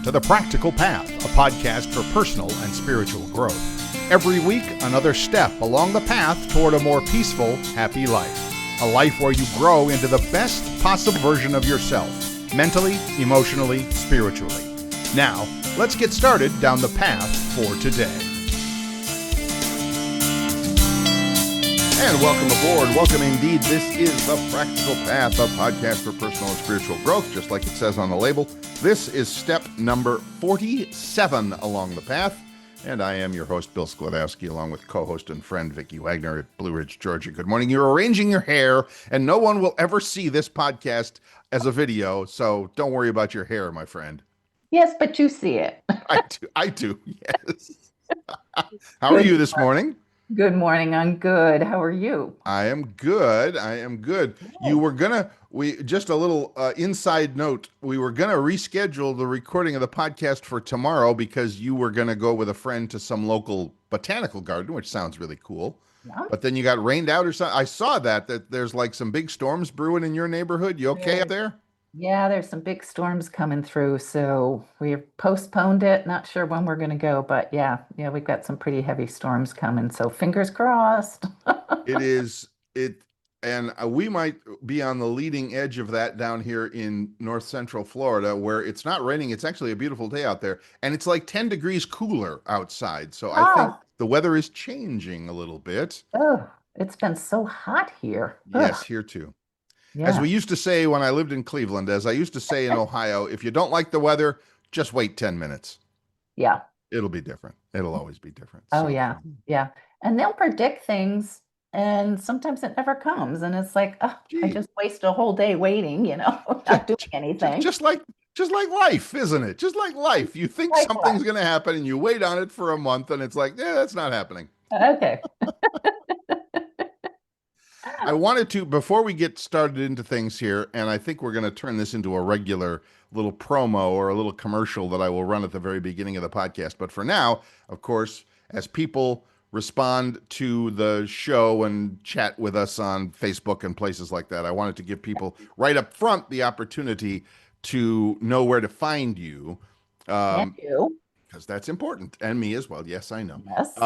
to The Practical Path, a podcast for personal and spiritual growth. Every week, another step along the path toward a more peaceful, happy life. A life where you grow into the best possible version of yourself, mentally, emotionally, spiritually. Now, let's get started down the path for today. And welcome aboard. Welcome indeed. This is The Practical Path, a podcast for personal and spiritual growth, just like it says on the label. This is step number 47 along the path. And I am your host, Bill Sklodowski, along with co-host and friend Vicki Wagner at Blue Ridge, Georgia. Good morning. You're arranging your hair, and no one will ever see this podcast as a video, so don't worry about your hair, my friend. Yes, but you see it. I do, yes. How are you this morning? Good morning. I'm good. How are you? I am good. You were just a little inside note. We were going to reschedule the recording of the podcast for tomorrow because you were going to go with a friend to some local botanical garden, which sounds really cool. Yeah. But then you got rained out or something. I saw that there's like some big storms brewing in your neighborhood. You okay up there? Yeah, there's some big storms coming through, so we've postponed it. Not sure when we're going to go, but yeah, we've got some pretty heavy storms coming, so fingers crossed. And we might be on the leading edge of that down here in north central Florida, where it's not raining. It's actually a beautiful day out there, and it's like 10 degrees cooler outside, so I think the weather is changing a little bit. Oh, it's been so hot here. Yes, here too. Yeah. As we used to say when I lived in Cleveland, as I used to say in Ohio, if you don't like the weather, just wait 10 minutes. Yeah. It'll be different. It'll always be different. Oh, so. Yeah. And they'll predict things, and sometimes it never comes. And it's like, I just waste a whole day waiting, not doing anything. Just like life, isn't it? Just like life. You think something's going to happen, and you wait on it for a month, and it's like, that's not happening. Okay. I wanted to, before we get started into things here, and I think we're going to turn this into a regular little promo or a little commercial that I will run at the very beginning of the podcast. But for now, of course, as people respond to the show and chat with us on Facebook and places like that, I wanted to give people right up front the opportunity to know where to find you. Thank you. Because that's important. And me as well. Yes, I know. Yes.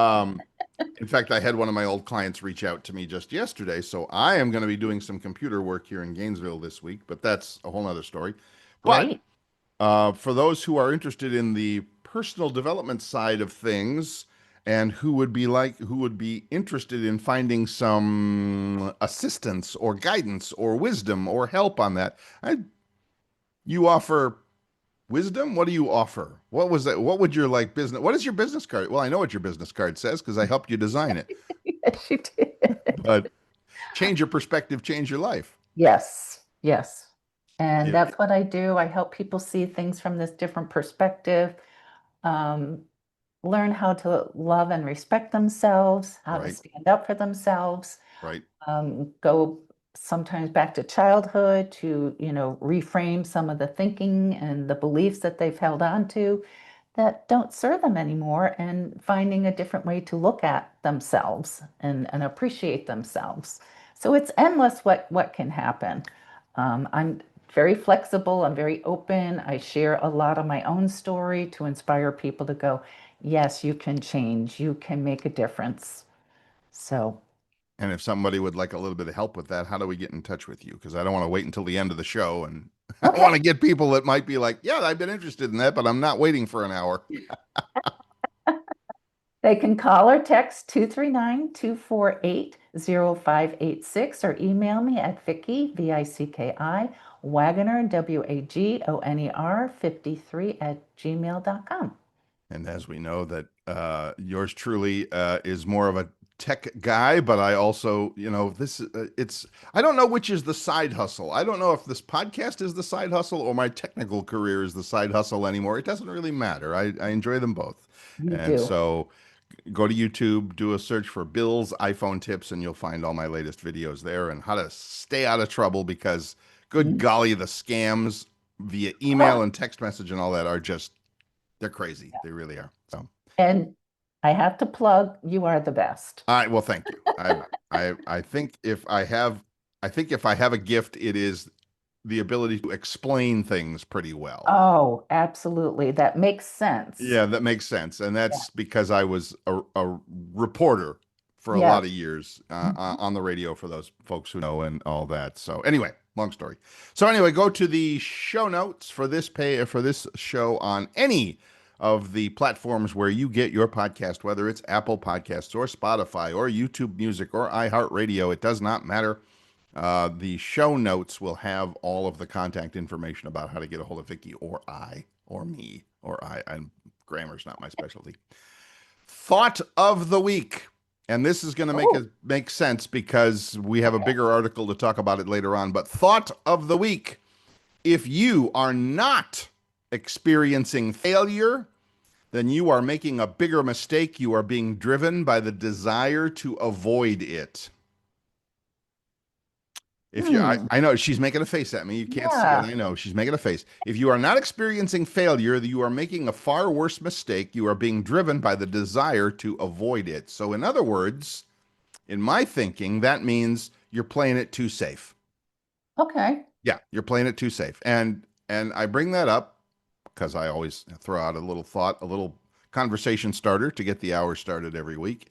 In fact, I had one of my old clients reach out to me just yesterday, so I am going to be doing some computer work here in Gainesville this week, but that's a whole other story. But for those who are interested in the personal development side of things and who would be interested in finding some assistance or guidance or wisdom or help on that, you offer wisdom? What do you offer? What was that? What would your business? What is your business card? Well, I know what your business card says because I helped you design it. Yes, you did. But change your perspective, change your life. Yes. And that's what I do. I help people see things from this different perspective, learn how to love and respect themselves, how to stand up for themselves. Right. Go sometimes back to childhood to, reframe some of the thinking and the beliefs that they've held on to that don't serve them anymore, and finding a different way to look at themselves and appreciate themselves. So it's endless what can happen. I'm very flexible. I'm very open. I share a lot of my own story to inspire people to go, yes, you can change. You can make a difference. So. And if somebody would like a little bit of help with that, how do we get in touch with you? Because I don't want to wait until the end of the show. And I want to get people that might be like, yeah, I've been interested in that, but I'm not waiting for an hour. They can call or text 239-248-0586 or email me at Vicki, Vicki, Wagner, Wagoner, 53 @gmail.com. And as we know that yours truly is more of a tech guy, but I also, I don't know which is the side hustle. I don't know if this podcast is the side hustle or my technical career is the side hustle anymore. It doesn't really matter. I enjoy them both. So go to YouTube, do a search for Bill's iPhone tips, and you'll find all my latest videos there and how to stay out of trouble because good golly, the scams via email and text message and all that are just, they're crazy. They really are. So. And I have to plug, you are the best. All right. Well, thank you. I think if I have a gift, it is the ability to explain things pretty well. Oh, absolutely. That makes sense. Yeah, that makes sense. And Yeah. that's because I was a reporter for a lot of Yes. years Mhm. on the radio for those folks who know and all that. So anyway, long story. So anyway, go to the show notes for this show on any of the platforms where you get your podcast, whether it's Apple Podcasts or Spotify or YouTube Music or iHeartRadio. It does not matter. The show notes will have all of the contact information about how to get a hold of Vicky or I or me or I. I'm grammar's not my specialty. Thought of the week. And this is going to Oh, make sense because we have a okay. bigger article to talk about it later on. But thought of the week. If you are not experiencing failure, then you are making a bigger mistake. You are being driven by the desire to avoid it. If you, Hmm. I know she's making a face at me. You can't see it. Yeah. I know she's making a face. If you are not experiencing failure, you are making a far worse mistake. You are being driven by the desire to avoid it. So, in other words, in my thinking, that means you're playing it too safe. Okay. Yeah, you're playing it too safe. And I bring that up because I always throw out a little thought, a little conversation starter to get the hour started every week.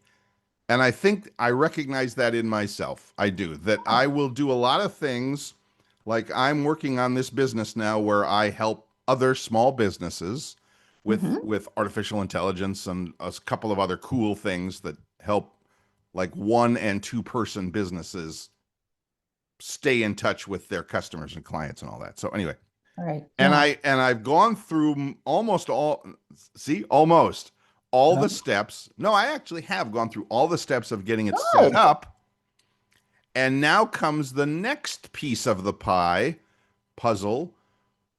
And I think I recognize that in myself. I do. That I will do a lot of things like I'm working on this business now where I help other small businesses Hmm. with artificial intelligence and a couple of other cool things that help like 1 and 2 person businesses stay in touch with their customers and clients and all that. So anyway, All right. and Yeah. I've gone through almost all, see, almost all the Oh, steps. No, I actually have gone through all the steps of getting it set good. up. And now comes the next piece of the pie puzzle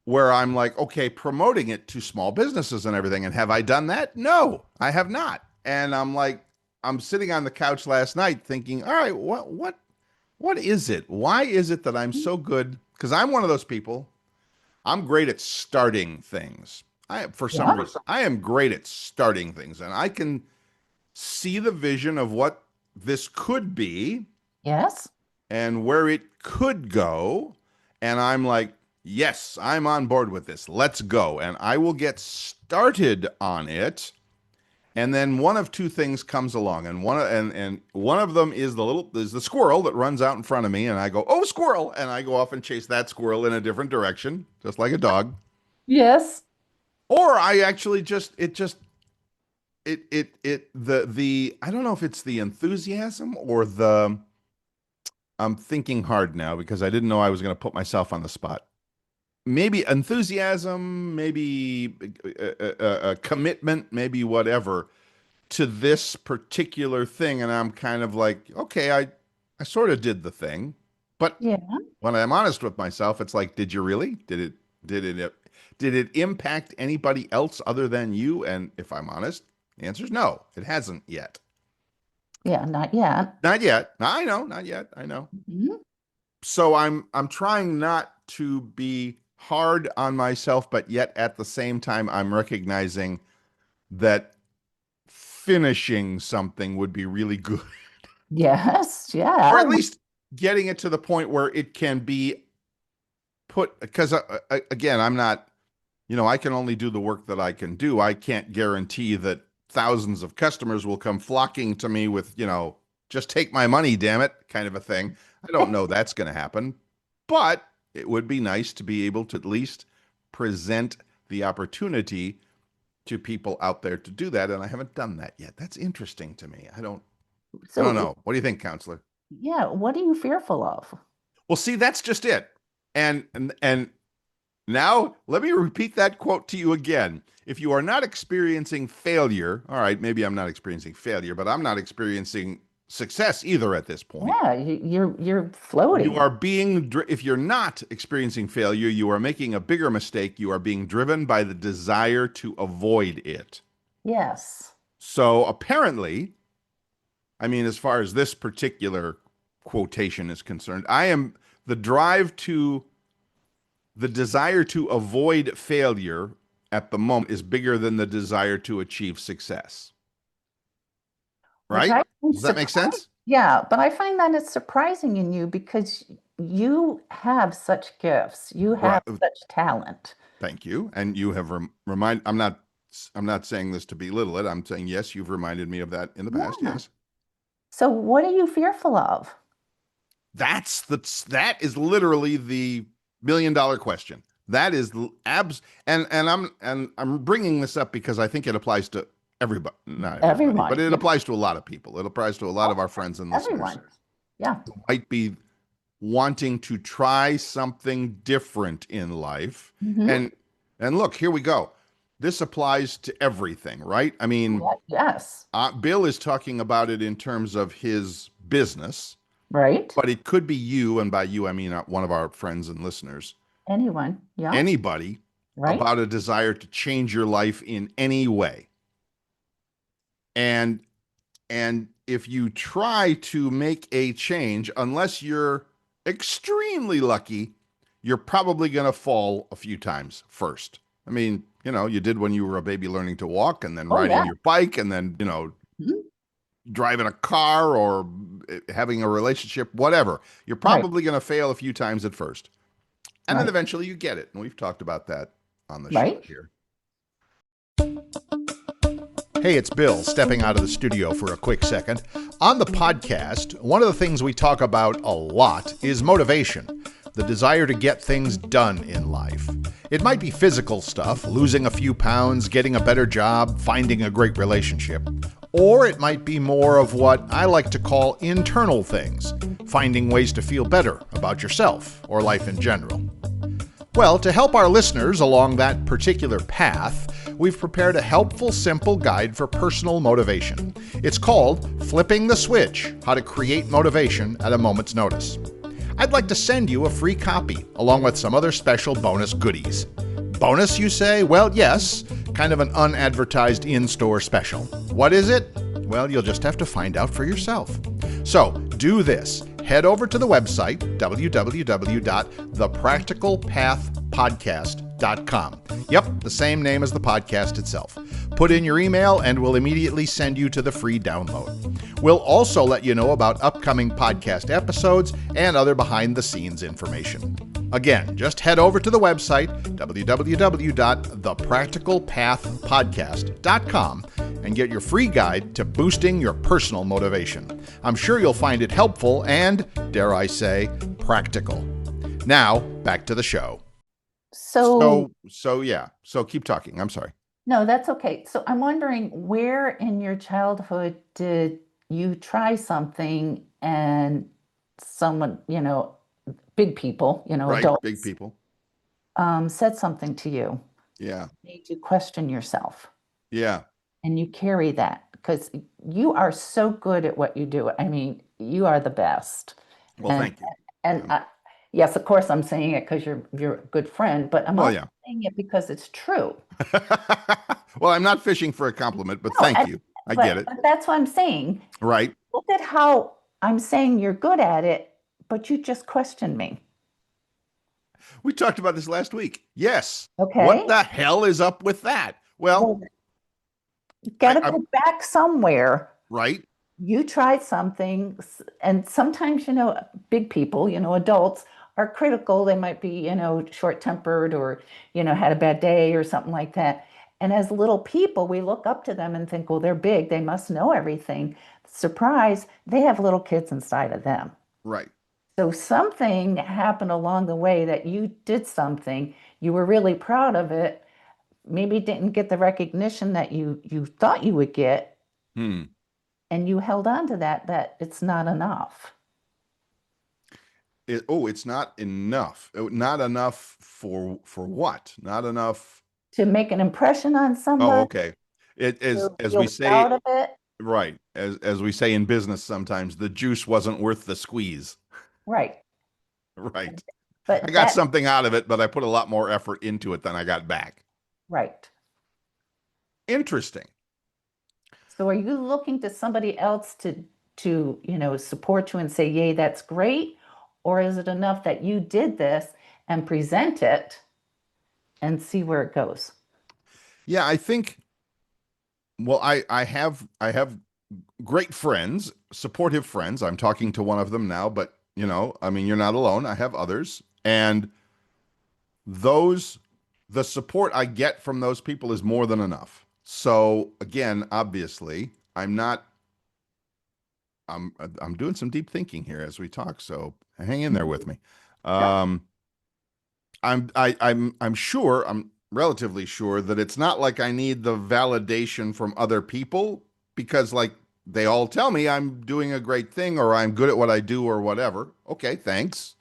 where I'm like, okay, promoting it to small businesses and everything. And have I done that? No, I have not. And I'm like, I'm sitting on the couch last night thinking, all right, what is it? Why is it that I'm so good? Because I'm one of those people. I'm great at starting things. For some Yeah. reason, I am great at starting things, and I can see the vision of what this could be Yes. and where it could go. And I'm like, yes, I'm on board with this. Let's go. And I will get started on it. And then one of two things comes along, and one of them is the squirrel that runs out in front of me, and I go, oh, squirrel, and I go off and chase that squirrel in a different direction, just like a dog. Yes. Or I actually just I don't know if it's the enthusiasm or the I'm thinking hard now because I didn't know I was going to put myself on the spot. Maybe enthusiasm, maybe a commitment, maybe whatever to this particular thing, and I'm kind of like, okay, I sort of did the thing, but Yeah. when I'm honest with myself, it's like, did you really? Did it did it impact anybody else other than you? And if I'm honest, the answer is no, it hasn't yet. Yeah. Not yet. Not yet. I know, not yet. I know. Mhm. So I'm trying not to be hard on myself, but yet at the same time, I'm recognizing that finishing something would be really good, Yes. or Yeah. at least getting it to the point where it can be put. Because again, I'm not, I can only do the work that I can do. I can't guarantee that thousands of customers will come flocking to me with, just take my money, damn it, kind of a thing. I don't know that's going to happen, but it would be nice to be able to at least present the opportunity to people out there to do that. And I haven't done that yet. That's interesting to me. I don't So, know. What do you think, counselor? yeah, what are you fearful of? Well, see, that's just it. And now, let me repeat that quote to you again. If you are not experiencing failure, all right, maybe I'm not experiencing failure, but I'm not experiencing success either at this point. Yeah, you're You floating. are if you're not experiencing failure, you are making a bigger mistake. You are being driven by the desire to avoid it. Yes. So apparently, I mean, as far as this particular quotation is concerned, I am the drive to the desire to avoid failure at the moment is bigger than the desire to achieve success. Which Right? I find Does that make surprising. sense? Yeah, but I find that it's surprising in you because you have such gifts. You Right. have such talent. Thank you. And you have I'm not saying this to belittle it. I'm saying, yes, you've reminded me of that in the past. Yeah. Yes. So what are you fearful of? That is literally the $1 million question. That is abs and I'm bringing this up because I think it applies to everybody, not everybody, but Everyone. it Yeah. applies to a lot of people. It applies to a lot of Oh, our friends and listeners everyone. Yeah. who might be wanting to try something different in life. Hmm. And look, here we go. This applies to everything, right? I mean, Yes. Bill is talking about it in terms of his business, Right. but it could be you, and by you I mean one of our friends and listeners, Anyone. Yeah. anybody, Right. about a desire to change your life in any way. And if you try to make a change, unless you're extremely lucky, you're probably going to fall a few times first. I mean, you did when you were a baby learning to walk, and then Oh, riding yeah. your bike, and then, Mhm. driving a car or having a relationship, whatever. You're Right. probably going to fail a few times at first. And then Right. eventually you get it. And we've talked about that on the show Right. here. Hey, it's Bill stepping out of the studio for a quick second. On the podcast, one of the things we talk about a lot is motivation, the desire to get things done in life. It might be physical stuff, losing a few pounds, getting a better job, finding a great relationship. Or it might be more of what I like to call internal things, finding ways to feel better about yourself or life in general. Well, to help our listeners along that particular path, we've prepared a helpful, simple guide for personal motivation. It's called Flipping the Switch: How to Create Motivation at a Moment's Notice. I'd like to send you a free copy, along with some other special bonus goodies. Bonus, you say? Well, yes, kind of an unadvertised in-store special. What is it? Well, you'll just have to find out for yourself. So, do this. Head over to the website, www.thepracticalpathpodcast.com. Yep, the same name as the podcast itself. Put in your email and we'll immediately send you to the free download. We'll also let you know about upcoming podcast episodes and other behind-the-scenes information. Again, just head over to the website, www.thepracticalpathpodcast.com, and get your free guide to boosting your personal motivation. I'm sure you'll find it helpful and, dare I say, practical. Now, back to the show. So, Yeah. So keep talking. I'm sorry. no, that's okay. So I'm wondering, where in your childhood did you try something and someone, big people, Right. Big adults, people. said something to you, Yeah. made you question yourself, Yeah. and you carry that because you are so good at what you do. I mean, you are the best. Well, And thank you. and Yeah. yes, of course, I'm saying it because you're a good friend, but I'm Well, also yeah. saying it because it's true. Well, I'm not fishing for a compliment, but No, thank you. I get but it. that's what I'm saying. Right. Look at how I'm saying you're good at it, but you just questioned me. We talked about this last week. Yes. What Okay. the hell is up with that? Well, Well, you got to I go back somewhere. right. You tried something, and sometimes, big people, adults are critical. They might be, short-tempered or, had a bad day or something like that. And as little people, we look up to them and think, well, they're big. They must know everything. Surprise, they have little kids inside of them. Right. So something happened along the way that you did something, you were really proud of it, maybe didn't get the recognition that you thought you would get, Hmm. and you held on to that it's not enough. It's not enough. Not enough for what? Not enough. To make an impression on Oh, somebody, okay. It to as we feel say, proud of it. right. As we say in business sometimes, the juice wasn't worth the squeeze. Right. Right. I But got something out of it, but I put a lot more effort into it than I got back. right. Interesting. So are you looking to somebody else to, support you and say, yay, that's great? Or is it enough that you did this and present it and see where it goes? Yeah, I think well, I have great friends, supportive friends. I'm talking to one of them now, but I mean, you're not alone. I have others. And those, the support I get from those people is more than enough. So again, obviously, I'm doing some deep thinking here as we talk. So hang in there with me. Sure. Um, I'm sure, I'm relatively sure that it's not like I need the validation from other people because like they all tell me I'm doing a great thing or I'm good at what I do or whatever. Okay, thanks.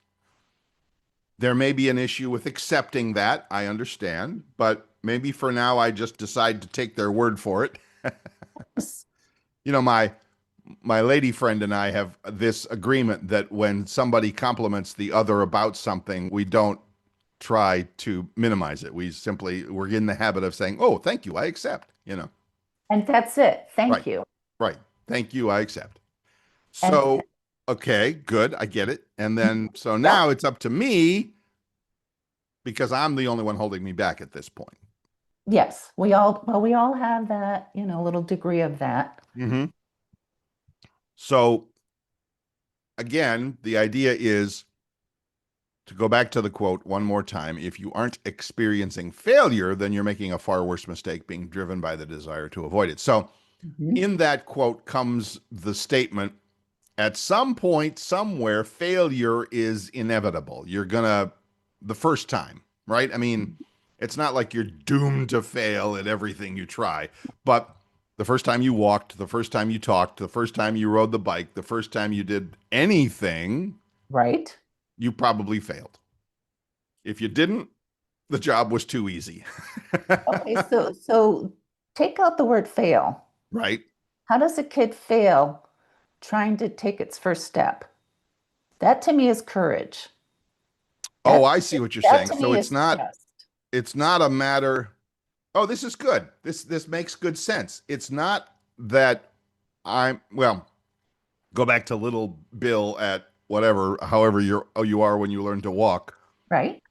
There may be an issue with accepting that. I understand, but maybe for now I just decide to take their word for it. Yes. You know, my lady friend and I have this agreement that when somebody compliments the other about something, we don't try to minimize it. We're in the habit of saying, "Oh, thank you, I accept." And that's it. Right, Thank you. right. Thank you, I accept. And So, okay, good, I get it. And then so yep. now it's up to me because I'm the only one holding me back at this point. Yes, we all have that, little degree of that. Hmm. So again, the idea is to go back to the quote one more time. If you aren't experiencing failure, then you're making a far worse mistake being driven by the desire to avoid it. So Mhm. in that quote comes the statement at some point, somewhere, failure is inevitable. You're gonna, the first time, right? I mean, it's not like you're doomed to fail at everything you try, but the first time you walked, the first time you talked, the first time you rode the bike, the first time you did anything, Right? you probably failed. If you didn't, the job was too easy. Okay, so take out the word fail. Right? How does a kid fail trying to take its first step? That to me is courage. Oh, That I see what you're that saying. to So me it's is not trust. it's not a matter. Oh, this is good. This makes good sense. It's not that well, go back to little Bill at whatever, however you are when you learn to walk. Right?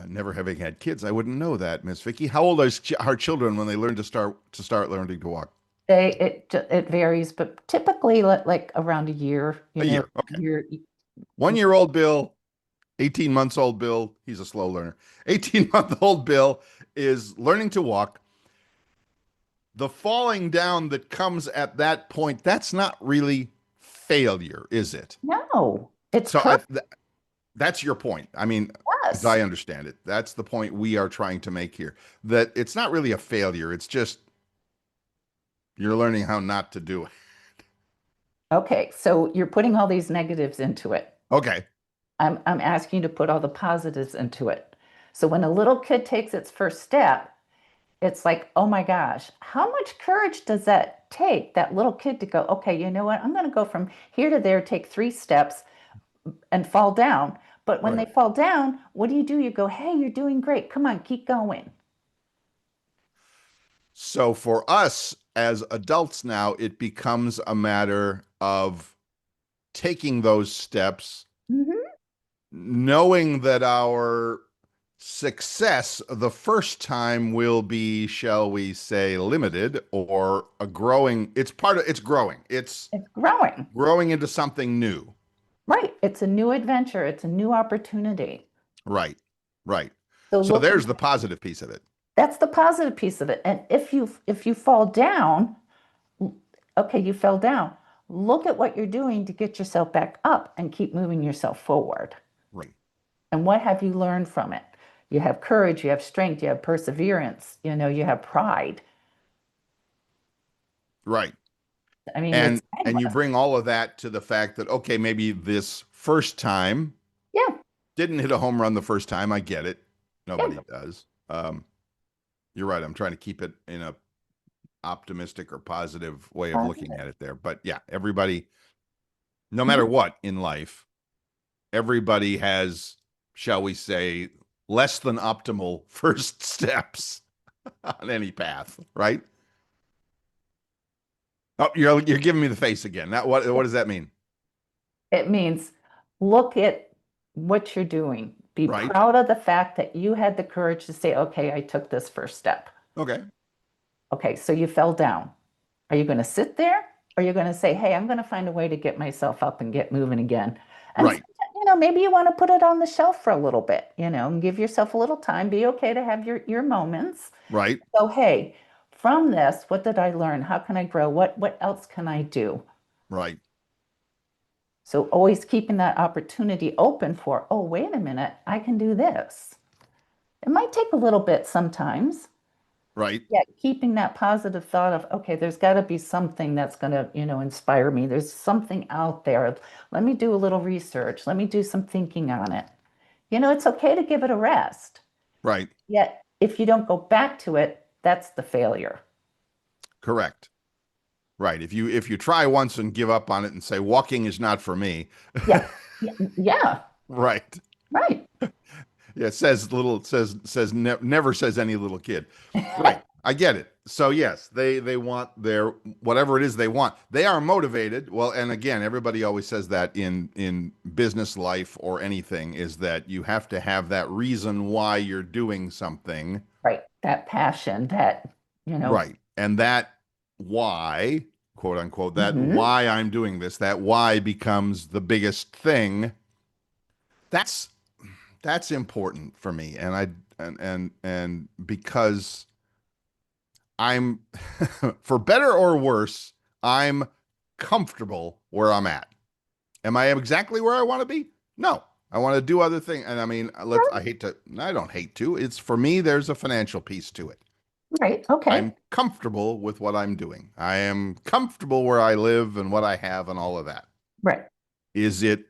Never having had kids, I wouldn't know that, Miss Vicky. How old are our children when they learn to start learning to walk? It varies, but typically like around a year, A year. Okay. year. 1 year old Bill, 18 months old Bill, he's a slow learner. 18-month-old Bill is learning to walk. The falling down that comes at that point, that's not really failure, is it? No, it's So courage. that's your point. I mean, as Yes. I understand it, that's the point we are trying to make here. That it's not really a failure. It's just you're learning how not to do it. Okay, so you're putting all these negatives into it. Okay. I'm asking you to put all the positives into it. So when a little kid takes its first step, it's like, oh my gosh, how much courage does that take, that little kid to go, okay, you know what? I'm going to go from here to there, take 3 steps and fall down. But when Right. they fall down, what do? You go, hey, you're doing great. Come on, keep going. So for us as adults now, it becomes a matter of taking those steps, Mhm. knowing that our success the first time will be, shall we say, limited or a growing, it's growing. It's It's growing. growing into something new. Right. It's a new adventure. It's a new opportunity. Right. Right. So So looking, there's the positive piece of it. that's the positive piece of it. And if you fall down, okay, you fell down. Look at what you're doing to get yourself back up and keep moving yourself forward. Right. And what have you learned from it? You have courage, you have strength, you have perseverance, you have pride. Right. I mean, And it's and you endless. bring all of that to the fact that okay, maybe this first time Yeah, didn't hit a home run the first time. I get it. yeah. Nobody does. You're right. I'm trying to keep it in a optimistic or positive way of looking Positive. at it there. But yeah, everybody, no matter Mhm. what in life, everybody has, shall we say, less than optimal first steps on any path, right? Oh, you're giving me the face again. That what does that mean? It means look at what you're doing. Be Right? proud of the fact that you had the courage to say, okay, I took this first step. Okay. Okay, so you fell down. Are you going to sit there? Or are you going to say, hey, I'm going to find a way to get myself up and get moving again? And Right. sometimes, maybe you want to put it on the shelf for a little bit, and give yourself a little time. Be okay to have your moments. Right. So, hey, from this, what did I learn? How can I grow? What else can I do? Right. So always keeping that opportunity open for, oh, wait a minute, I can do this. It might take a little bit sometimes. Right. Yeah, keeping that positive thought of, okay, there's got to be something that's going to, inspire me. There's something out there. Let me do a little research. Let me do some thinking on it. It's okay to give it a rest. Right. Yet, if you don't go back to it, that's the failure. Correct. Right. If you try once and give up on it and say walking is not for me, Yeah. Yeah. Yeah. right. Right. Yeah, never says any little kid. Right. I get it. So yes, they want their whatever it is they want. They are motivated. Well, and again, everybody always says that in business life or anything is that you have to have that reason why you're doing something. Right. That passion, that, you know, Right. And that why, quote unquote, that mhm. why I'm doing this, that why becomes the biggest thing. That's that's important for me. And because I'm for better or worse, I'm comfortable where I'm at. Am I exactly where I want to be? No. I want to do other things. And I mean, I don't hate to. It's for me, there's a financial piece to it. Right. Okay. I'm comfortable with what I'm doing. I am comfortable where I live and what I have and all of that. Right. Is it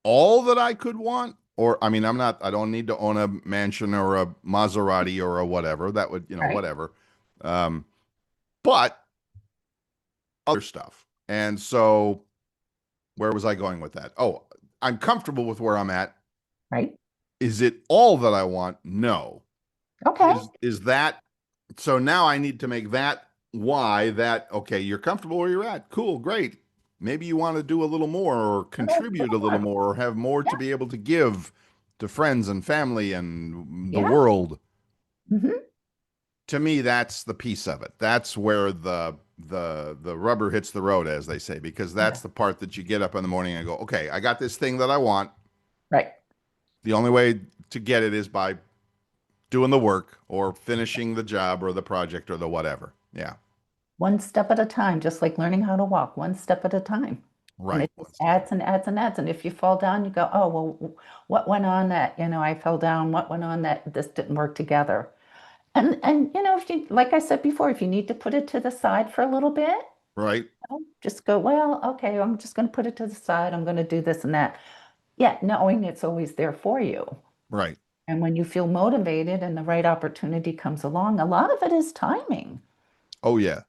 all that I could want? Or, I mean, I don't need to own a mansion or a Maserati or a whatever. That would, Right. whatever. Um, but other stuff. And so, where was I going with that? Oh, I'm comfortable with where I'm at. Right. Is it all that I want? No. Okay. Is that so now I need to make that why that okay, you're comfortable where you're at. Cool, great. Maybe you want to do a little more or A contribute a little little more. more or have more Yeah. to be able to give to friends and family and the Yeah. world. Hmm. To me, that's the piece of it. That's where the rubber hits the road, as they say, because that's Yeah. the part that you get up in the morning and go, okay, I got this thing that I want. Right. The only way to get it is by doing the work or finishing the job or the project or the whatever. Yeah. One step at a time, just like learning how to walk, one step at a time. And Right. it just adds and adds and adds. And if you fall down, you go, oh, well, what went on that, I fell down? What went on that this didn't work together? And if you, like I said before, if you need to put it to the side for a little bit, Right. just go, well, okay, I'm just going to put it to the side. I'm going to do this and that. Yeah, knowing it's always there for you. Right. And when you feel motivated and the right opportunity comes along, a lot of it is timing. Oh yeah.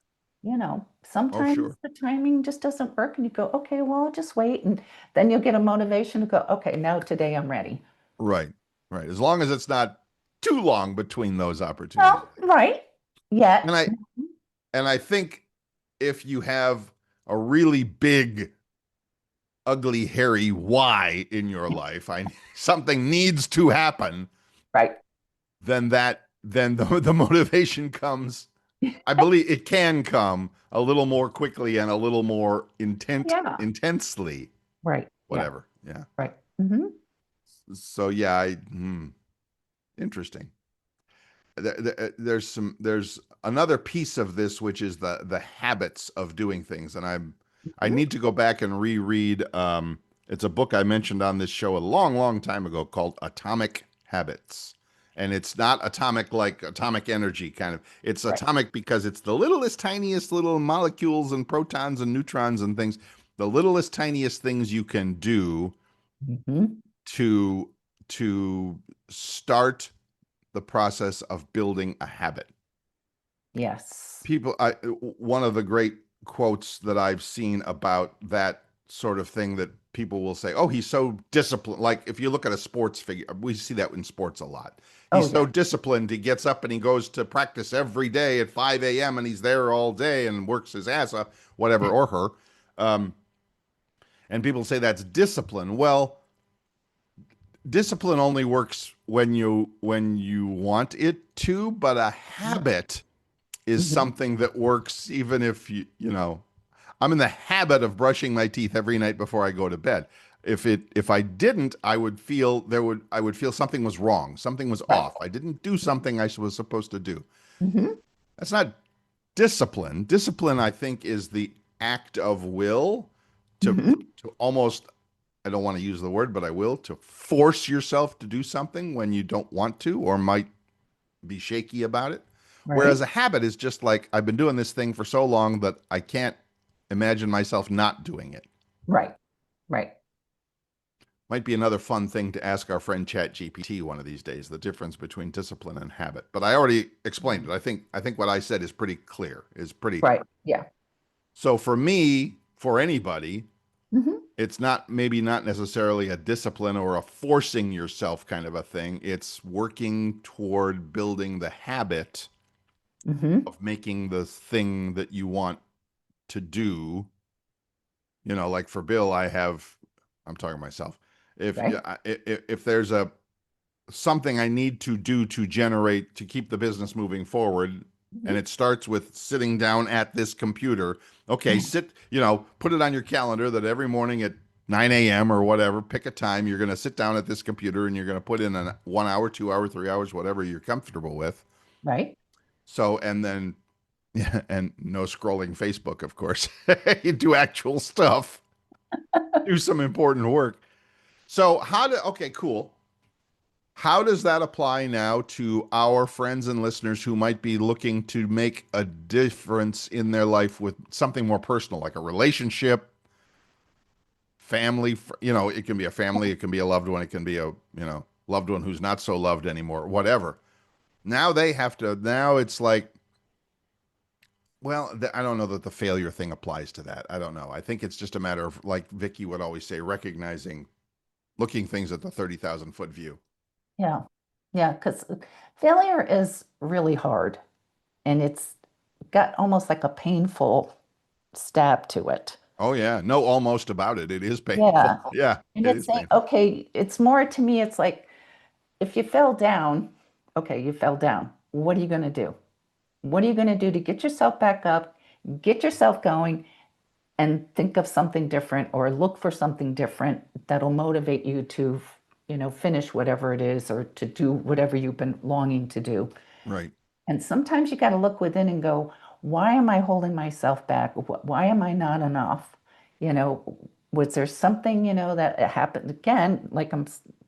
Oh Sometimes sure. the timing just doesn't work and you go, okay, well, I'll just wait. And then you'll get a motivation to go, okay, now today I'm ready. Right. Right. As long as it's not too long between those opportunities. Well, right. And Yet, I think if you have a really big, ugly, hairy why in your life, I something needs to happen, right. then the motivation comes. I believe it can come a little more quickly and a little more Yeah. intensely. Right. Yeah. Whatever. Yeah. Right. Hmm. So yeah, interesting. There's another piece of this which is the habits of doing things, and I Hmm. need to go back and reread. It's a book I mentioned on this show a long time ago called Atomic Habits. And it's not atomic like atomic energy kind of. It's Right. atomic because it's the littlest, tiniest little molecules and protons and neutrons and things, the littlest, tiniest things you can do Hmm. to to start the process of building a habit. Yes. One of the great quotes that I've seen about that sort of thing that people will say, "Oh, he's so disciplined." Like if you look at a sports figure, we see that in sports a lot. Oh, He's yeah. so disciplined. He gets up and he goes to practice every day at 5 a.m. and he's there all day and works his ass off, whatever, or her. Um, and people say that's discipline. Well, discipline only works when you want it to, but a habit is Hmm. something that works even if I'm in the habit of brushing my teeth every night before I go to bed. If I didn't, I would feel something was wrong, something was Right. off. I didn't do something I was supposed to do. Hmm. That's not discipline. Discipline, I think, is the act of will to Hmm. almost, I don't want to use the word, but I will, to force yourself to do something when you don't want to or might be shaky about it. Whereas Right. a habit is just like, I've been doing this thing for so long that I can't imagine myself not doing it. Right. Right. Might be another fun thing to ask our friend ChatGPT one of these days, the difference between discipline and habit. But I already explained it. I think what I said is pretty clear, is pretty. Right. Yeah. So for me, for anybody, Hmm. it's not, maybe not necessarily a discipline or a forcing yourself kind of a thing. It's working toward building the habit Hmm. of making the thing that you want to do. Like for Bill, I'm talking to myself. If Right. if there's a something I need to do to generate to keep the business moving forward, and Hmm. it starts with sitting down at this computer. Okay, put it on your calendar that every morning at 9 a.m. or whatever, pick a time, you're going to sit down at this computer and you're going to put in a 1 hour, 2 hour, 3 hours, whatever you're comfortable with. Right. So, and then, yeah, and no scrolling Facebook, of course. You do actual stuff, do some important work. So, okay, cool. How does that apply now to our friends and listeners who might be looking to make a difference in their life with something more personal, like a relationship, family? It can be a family, it can be a loved one, it can be loved one who's not so loved anymore, whatever. Now it's like, well, I don't know that the failure thing applies to that. I don't know. I think it's just a matter of, like Vicky would always say, recognizing, looking things at the 30,000 foot view. Yeah. Yeah. Because failure is really hard and it's got almost like a painful stab to it. Oh yeah, no, almost about it. It is painful. Yeah. Yeah, And it it's is saying, painful. okay, it's more to me, it's like if you fell down, okay, you fell down. What are you going to do? What are you going to do to get yourself back up, get yourself going, and think of something different or look for something different that'll motivate you to, finish whatever it is or to do whatever you've been longing to do. Right, And sometimes you got to look within and go, why am I holding myself back? Why am I not enough? You know, was there something, that happened again, like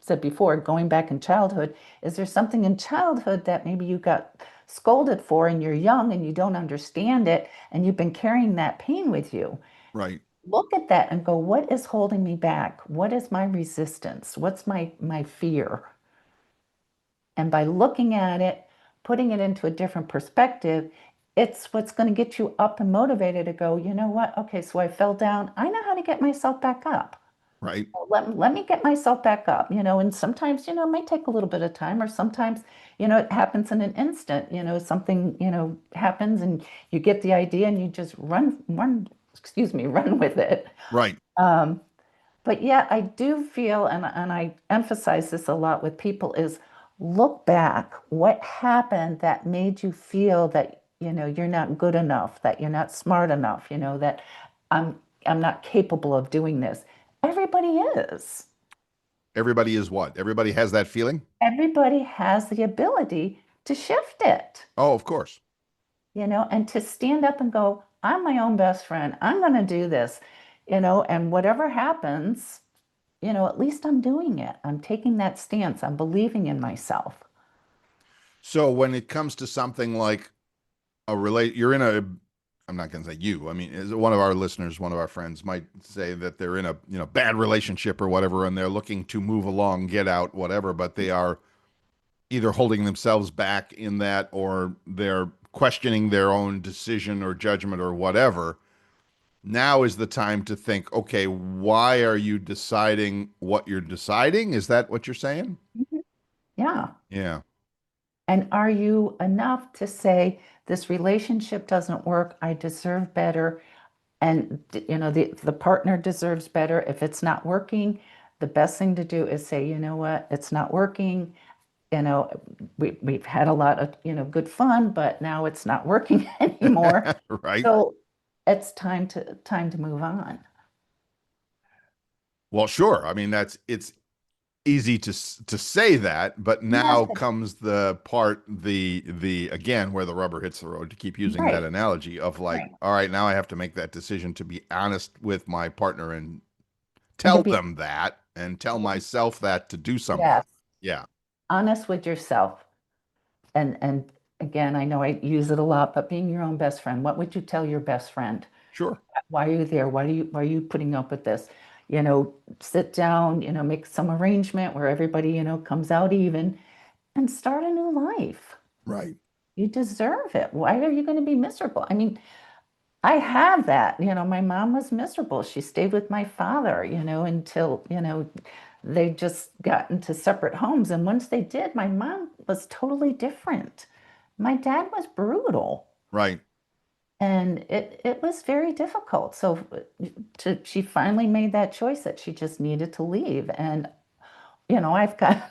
said before, going back in childhood? Is there something in childhood that maybe you got scolded for and you're young and you don't understand it and you've been carrying that pain with you? right, Look at that and go, what is holding me back? What is my resistance? What's my fear? And by looking at it, putting it into a different perspective, it's what's going to get you up and motivated to go, you know what? Okay, so I fell down. I know how to get myself back up. right, Let me get myself back up, and sometimes, it might take a little bit of time, or sometimes, it happens in an instant, something, happens and you get the idea and you just excuse me, run with it. right. Um, but yeah, I do feel, and I emphasize this a lot with people, is look back. What happened that made you feel that, you're not good enough, that you're not smart enough, that I'm I'm not capable of doing this. Everybody is. Everybody is what? Everybody has that feeling? Everybody has the ability to shift it, Oh, of course. and to stand up and go, I'm my own best friend. I'm going to do this, and whatever happens, at least I'm doing it. I'm taking that stance. I'm believing in myself. So when it comes to something like you're in a, I'm not going to say you, I mean, one of our listeners, one of our friends might say that they're in a, bad relationship or whatever, and they're looking to move along, get out, whatever, but they are either holding themselves back in that, or they're questioning their own decision or judgment or whatever. Now is the time to think, okay, why are you deciding what you're deciding? Is that what you're saying? Mhm. Yeah. Yeah. And are you enough to say, this relationship doesn't work? I deserve better. And, the partner deserves better. If it's not working, the best thing to do is say, you know what, it's not working. You know, we've had a lot of, good fun, but now it's not working anymore. Right. So it's time to move on. Well, sure. I mean, it's easy to say that, but Yes, now comes the part, the again, where the rubber hits the road, to keep using that right, analogy of like, right. all right, now I have to make that decision to be honest with my partner and And to tell be, them that and tell myself that to do something. yes, Yeah, honest with yourself. And again, I know I use it a lot, but being your own best friend, what would you tell your best friend? sure. Why are you there? Why are you putting up with this? Sit down, make some arrangement where everybody, comes out even and start a new life. Right. You deserve it. Why are you going to be miserable? I mean, I have that. My mom was miserable. She stayed with my father, until, they just got into separate homes. And once they did, my mom was totally different. My dad was brutal. Right. And it was very difficult. So she finally made that choice that she just needed to leave. And, I've got,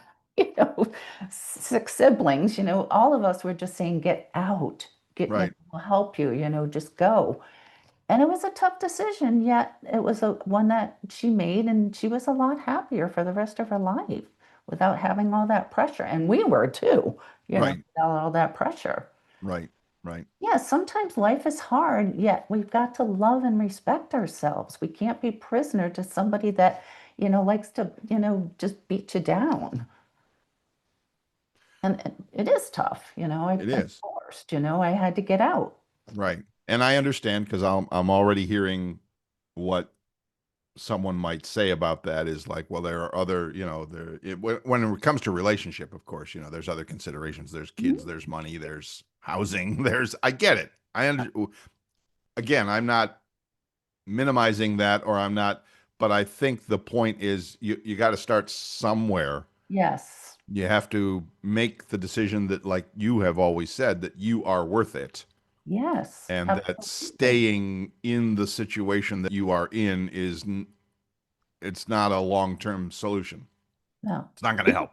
six siblings, all of us were just saying, get out, Right. we'll help you, just go. And it was a tough decision, yet it was a one that she made, and she was a lot happier for the rest of her life without having all that pressure. And we were too, Right. without all that pressure. Right. Right. Yeah, sometimes life is hard, yet we've got to love and respect ourselves. We can't be prisoner to somebody that, likes to, just beat you down. And it is tough, I've It been is. forced, I had to get out. Right. And I understand because I'm already hearing what someone might say about that is like, well, there are other, when it comes to relationship, of course, there's other considerations. There's kids, Mhm. there's money, there's housing, I get it. Again, I'm not minimizing that, or I'm not, but I think the point is you got to start somewhere. Yes, You have to make the decision that, like you have always said, that you are worth it, yes, and that absolutely. staying in the situation that you are in it's not a long-term solution. No. It's not going to help.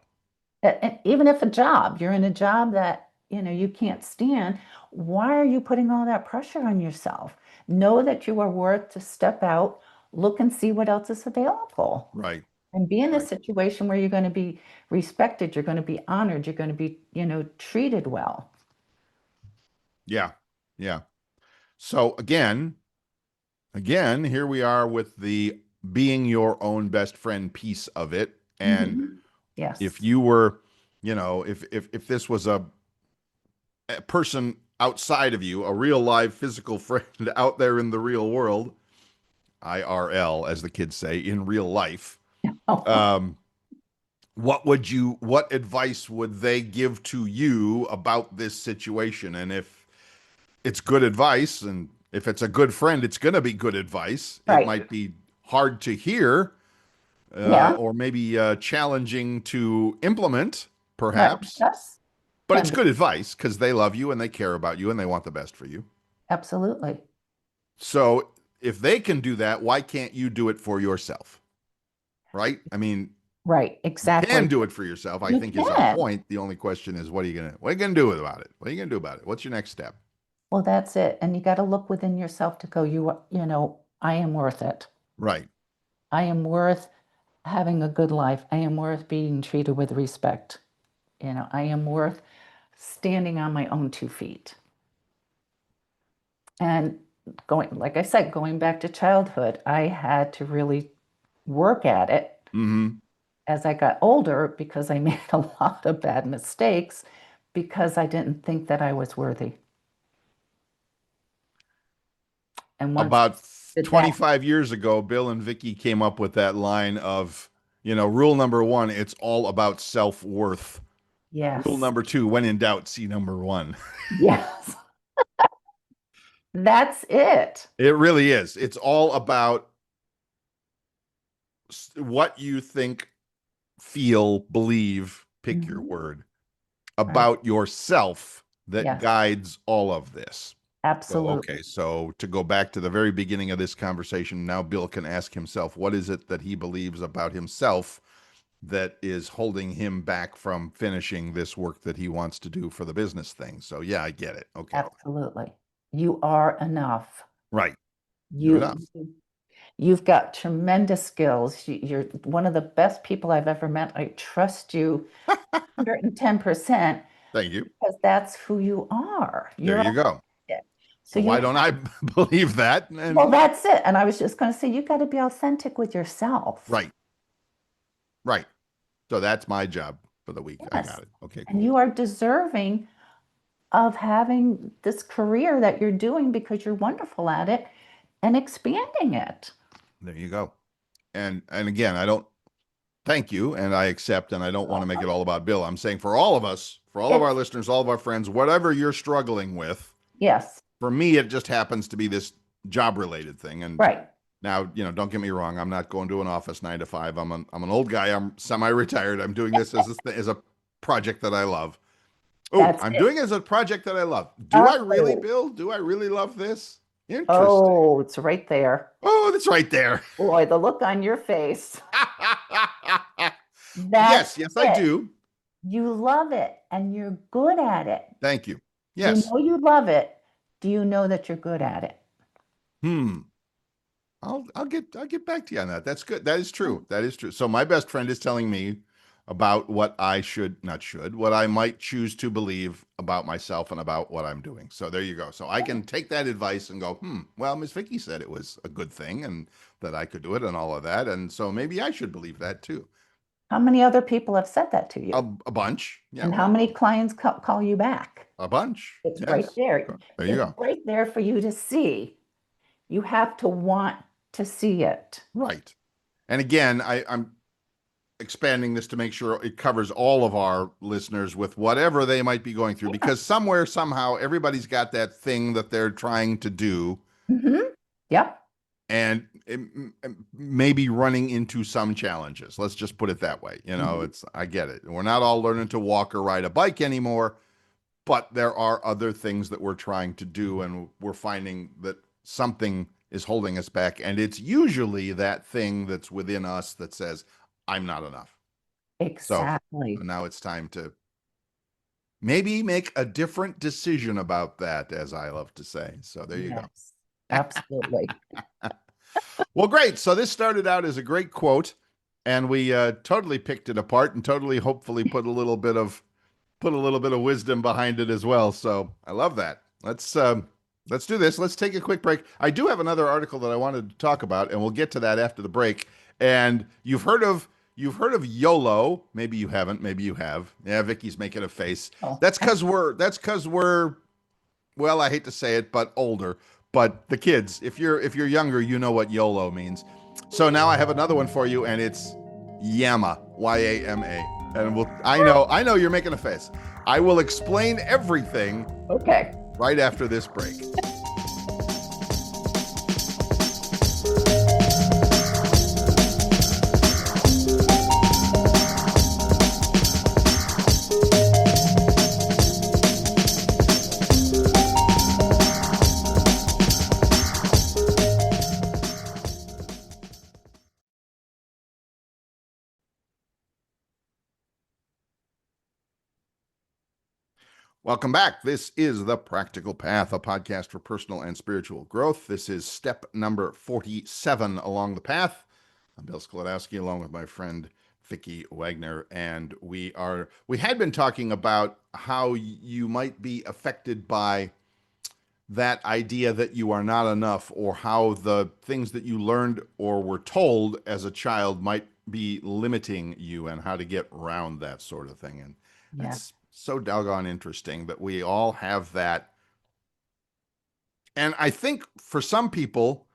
Even if a job, you're in a job that, you can't stand, why are you putting all that pressure on yourself? Know that you are worth to step out, look and see what else is available. Right. And be in a Right. situation where you're going to be respected, you're going to be honored, you're going to be, treated well. Yeah. Yeah. So again, here we are with the being your own best friend piece of it. And Mhm. if Yes. you were, if this was a person outside of you, a real live physical friend out there in the real world, IRL, as the kids say, in real life, um, what advice would they give to you about this situation? And if it's good advice, and if it's a good friend, it's going to be good advice. It Right. might be hard to hear, Yeah. or maybe challenging to implement, Right. perhaps, Yes. but Can it's be. good advice because they love you and they care about you and they want the best for you. Absolutely. So if they can do that, why can't you do it for yourself? Right? I mean, Right. you can Exactly. do it for yourself, I You think, is our can. point. The only question is, what are you gonna do about it? What are you gonna do about it? What's your next step? Well, that's it. And you got to look within yourself to go, I am worth it. Right. I am worth having a good life. I am worth being treated with respect. I am worth standing on my own 2 feet. And like I said, going back to childhood, I had to really work at it Mm-hmm. as I got older because I made a lot of bad mistakes because I didn't think that I was worthy. And once About I did that, 25 years ago, Bill and Vicky came up with that line of, rule number one, it's all about self-worth. Rule yes, number two, when in doubt, see number one. yes, that's it. It really is. It's all about what you think, feel, believe, pick your Mhm. word, Right. about yourself that Yes, guides all of this. So, okay, absolutely. so to go back to the very beginning of this conversation, now Bill can ask himself, what is it that he believes about himself that is holding him back from finishing this work that he wants to do for the business thing? So, yeah, I get it. Okay. Absolutely. You are enough. Right. You're You enough. You've got tremendous skills. You're one of the best people I've ever met. I trust you 110% Thank you. because that's who you are. There You're you go. authentic. So Well, you why don't I believe that? And well, that's it. And I was just going to say, you got to be authentic with yourself. right, right. So that's my job for the week. I got Yes. it. Okay, And cool. you are deserving of having this career that you're doing because you're wonderful at it and expanding it. There you go. And again, I don't thank you and I accept and I don't want to make it all about Bill. I'm saying for all of us, for all of our It's, listeners, all of our friends, whatever you're struggling with, yes, for me it just happens to be this job related thing. And right. now, don't get me wrong, I'm not going to an office 9 to 5. I'm an old guy. I'm semi-retired. I'm doing this as a project that I love. Oh, That's I'm it. doing it as a project that I love. Do I really, Oh, Bill? Do I really love this? Interesting. oh, it's right there. Oh, that's right there. Boy, the look on your face. Yes, That's yes, I it. do. You love it and you're good at it. Thank you. You Yes. know you love it. Do you know that you're good at it? Hmm. I'll get back to you on that. That's good. That is true. That is true. So my best friend is telling me about what I should not should, what I might choose to believe about myself and about what I'm doing. So there you go. So I can take that advice and go, well, Miss Vicky said it was a good thing and that I could do it and all of that. And so maybe I should believe that too. How many other people have said that to you? A bunch. Yeah, And how well, many clients call you back? a bunch. It's right Yes. there. There you It's go. right there for you to see. You have to want to see it. Right. And again, I'm expanding this to make sure it covers all of our listeners with whatever they might be going through, Yeah. because somewhere, somehow, everybody's got that thing that they're trying to do Yep. and it may be running into some challenges. Let's just put it that way. Mhm. I get it. We're not all learning to walk or ride a bike anymore, but there are other things that we're trying to do, and we're finding that something is holding us back. And it's usually that thing that's within us that says, I'm not enough. So Exactly. now it's time to maybe make a different decision about that, as I love to say. So there you go. Yes. Absolutely. Well, great. So this started out as a great quote, and we totally picked it apart and totally, hopefully, put a little bit of wisdom behind it as well. So I love that. Let's do this. Let's take a quick break. I do have another article that I wanted to talk about, and we'll get to that after the break. And you've heard of YOLO. Maybe you haven't. Maybe you have. Yeah, Vicky's making a face. Oh, That's because we're well, I hate to say it, but older. But the kids, if you're younger, you know what YOLO means. So now I have another one for you, and it's YAMA, YAMA. And I know you're making a face. I will explain everything okay. right after this break. Welcome back. This is The Practical Path, a podcast for personal and spiritual growth. This is step number 47 along the path. I'm Bill Sklodowski, along with my friend Vicki Wagner, and we had been talking about how you might be affected by that idea that you are not enough, or how the things that you learned or were told as a child might be limiting you, and how to get around that sort of thing. And Yeah. that's so doggone interesting that we all have that. And I think for some people,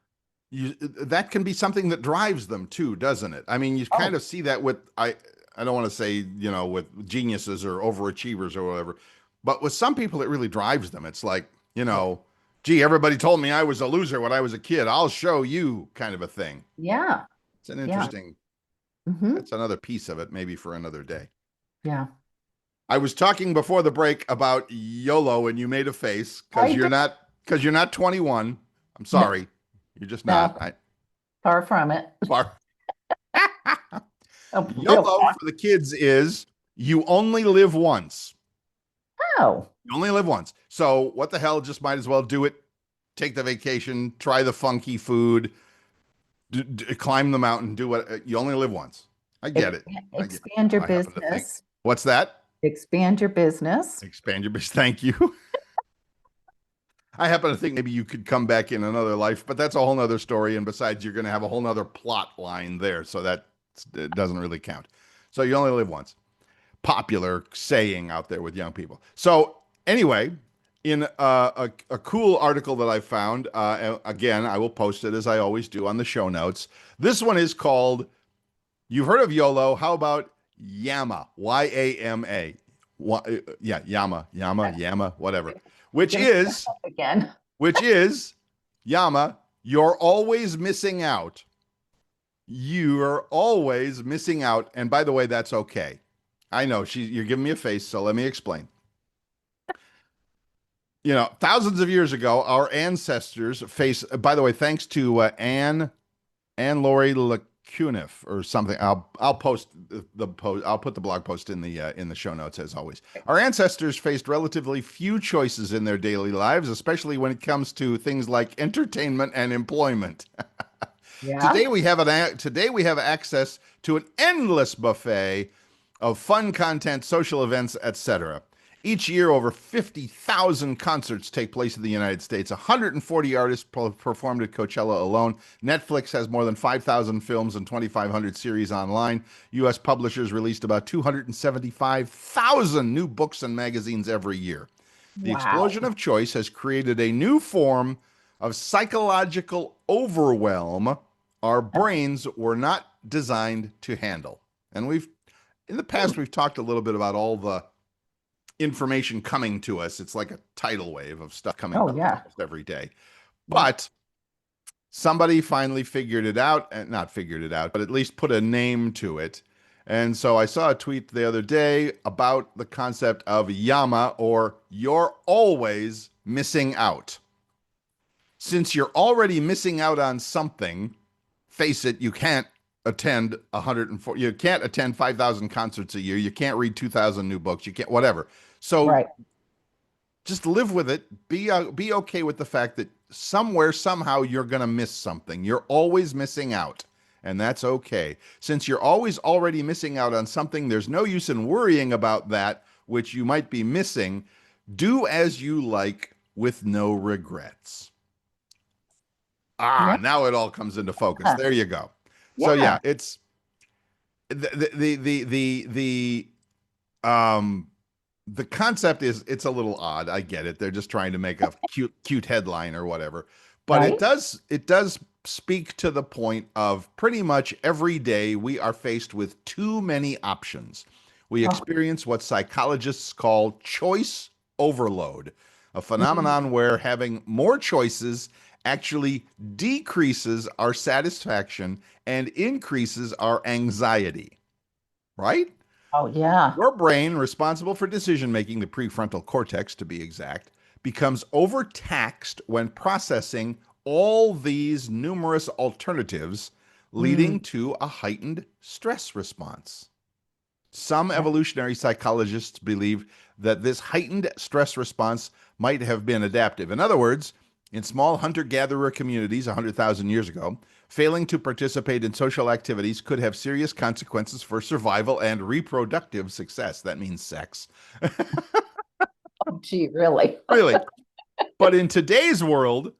that can be something that drives them too, doesn't it? I mean, you kind Oh, of see that with, I don't want to say, with geniuses or overachievers or whatever, but with some people, it really drives them. It's like, yeah. gee, everybody told me I was a loser when I was a kid. I'll show you, kind of a thing. Yeah. It's an Yeah. interesting, Hmm. that's another piece of it, maybe for another day. Yeah. I was talking before the break about YOLO, and you made a face I did. because you're not 21. I'm No, sorry. You're just not. no, far from it. Far. Oh, real YOLO far. for the kids is you only live once. Oh, You only live once. So what the hell? Just might as well do it. Take the vacation, try the funky food, climb the mountain, do what you only live once. I get it. I get it. Expand your I happen to think. business, What's that? expand your business. Expand your business. Thank you. I happen to think maybe you could come back in another life, but that's a whole nother story. And besides, you're going to have a whole nother plot line there. So that it doesn't really count. So you only live once. Popular saying out there with young people. So anyway, in a cool article that I found, again, I will post it as I always do on the show notes. This one is called, you've heard of YOLO. How about YAMA? YAMA. Yeah, YAMA, whatever. Which Gonna step is up again. which is Yama, you're always missing out. You're always missing out. And by the way, that's okay. I know you're giving me a face, so let me explain. Thousands of years ago, our ancestors faced, by the way, thanks to Anne Laurie LeCunif or something. I'll post the post. I'll put the blog post in the show notes as always. Our ancestors faced relatively few choices in their daily lives, especially when it comes to things like entertainment and employment. Yeah. Today we have access to an endless buffet of fun content, social events, etc. Each year, over 50,000 concerts take place in the United States. 140 artists performed at Coachella alone. Netflix has more than 5,000 films and 2,500 series online. U.S. publishers released about 275,000 new books and magazines every year. The Wow. explosion of choice has created a new form of psychological overwhelm our brains were not designed to handle. And in the past, we've talked a little bit about all the information coming to us. It's like a tidal wave of stuff coming Oh, to us yeah. almost every day. Yeah. But somebody finally figured it out, and not figured it out, but at least put a name to it. And so I saw a tweet the other day about the concept of YAMA, or you're always missing out. Since you're already missing out on something, face it, you can't attend 104, you can't attend 5,000 concerts a year, you can't read 2,000 new books, you can't whatever. So Right. just live with it. Be okay with the fact that somewhere somehow you're going to miss something. You're always missing out, and that's okay. Since you're always already missing out on something, there's no use in worrying about that which you might be missing. Do as you like with no regrets. Yeah. Now it all comes into focus. There you go. So Yeah. yeah, it's um the concept is, it's a little odd. I get it. They're just trying to make a cute headline or whatever. But Right. it does speak to the point of pretty much every day we are faced with too many options. We Oh, experience what psychologists call choice overload, a mm, phenomenon where having more choices actually decreases our satisfaction and increases our anxiety, right? oh, yeah. Your brain, responsible for decision making, the prefrontal cortex to be exact, becomes overtaxed when processing all these numerous alternatives, Mm, leading to a heightened stress response. Some yeah. evolutionary psychologists believe that this heightened stress response might have been adaptive. In other words, in small hunter gatherer communities 100,000 years ago, failing to participate in social activities could have serious consequences for survival and reproductive success. That means sex. Oh, gee, really? Really. But in today's world,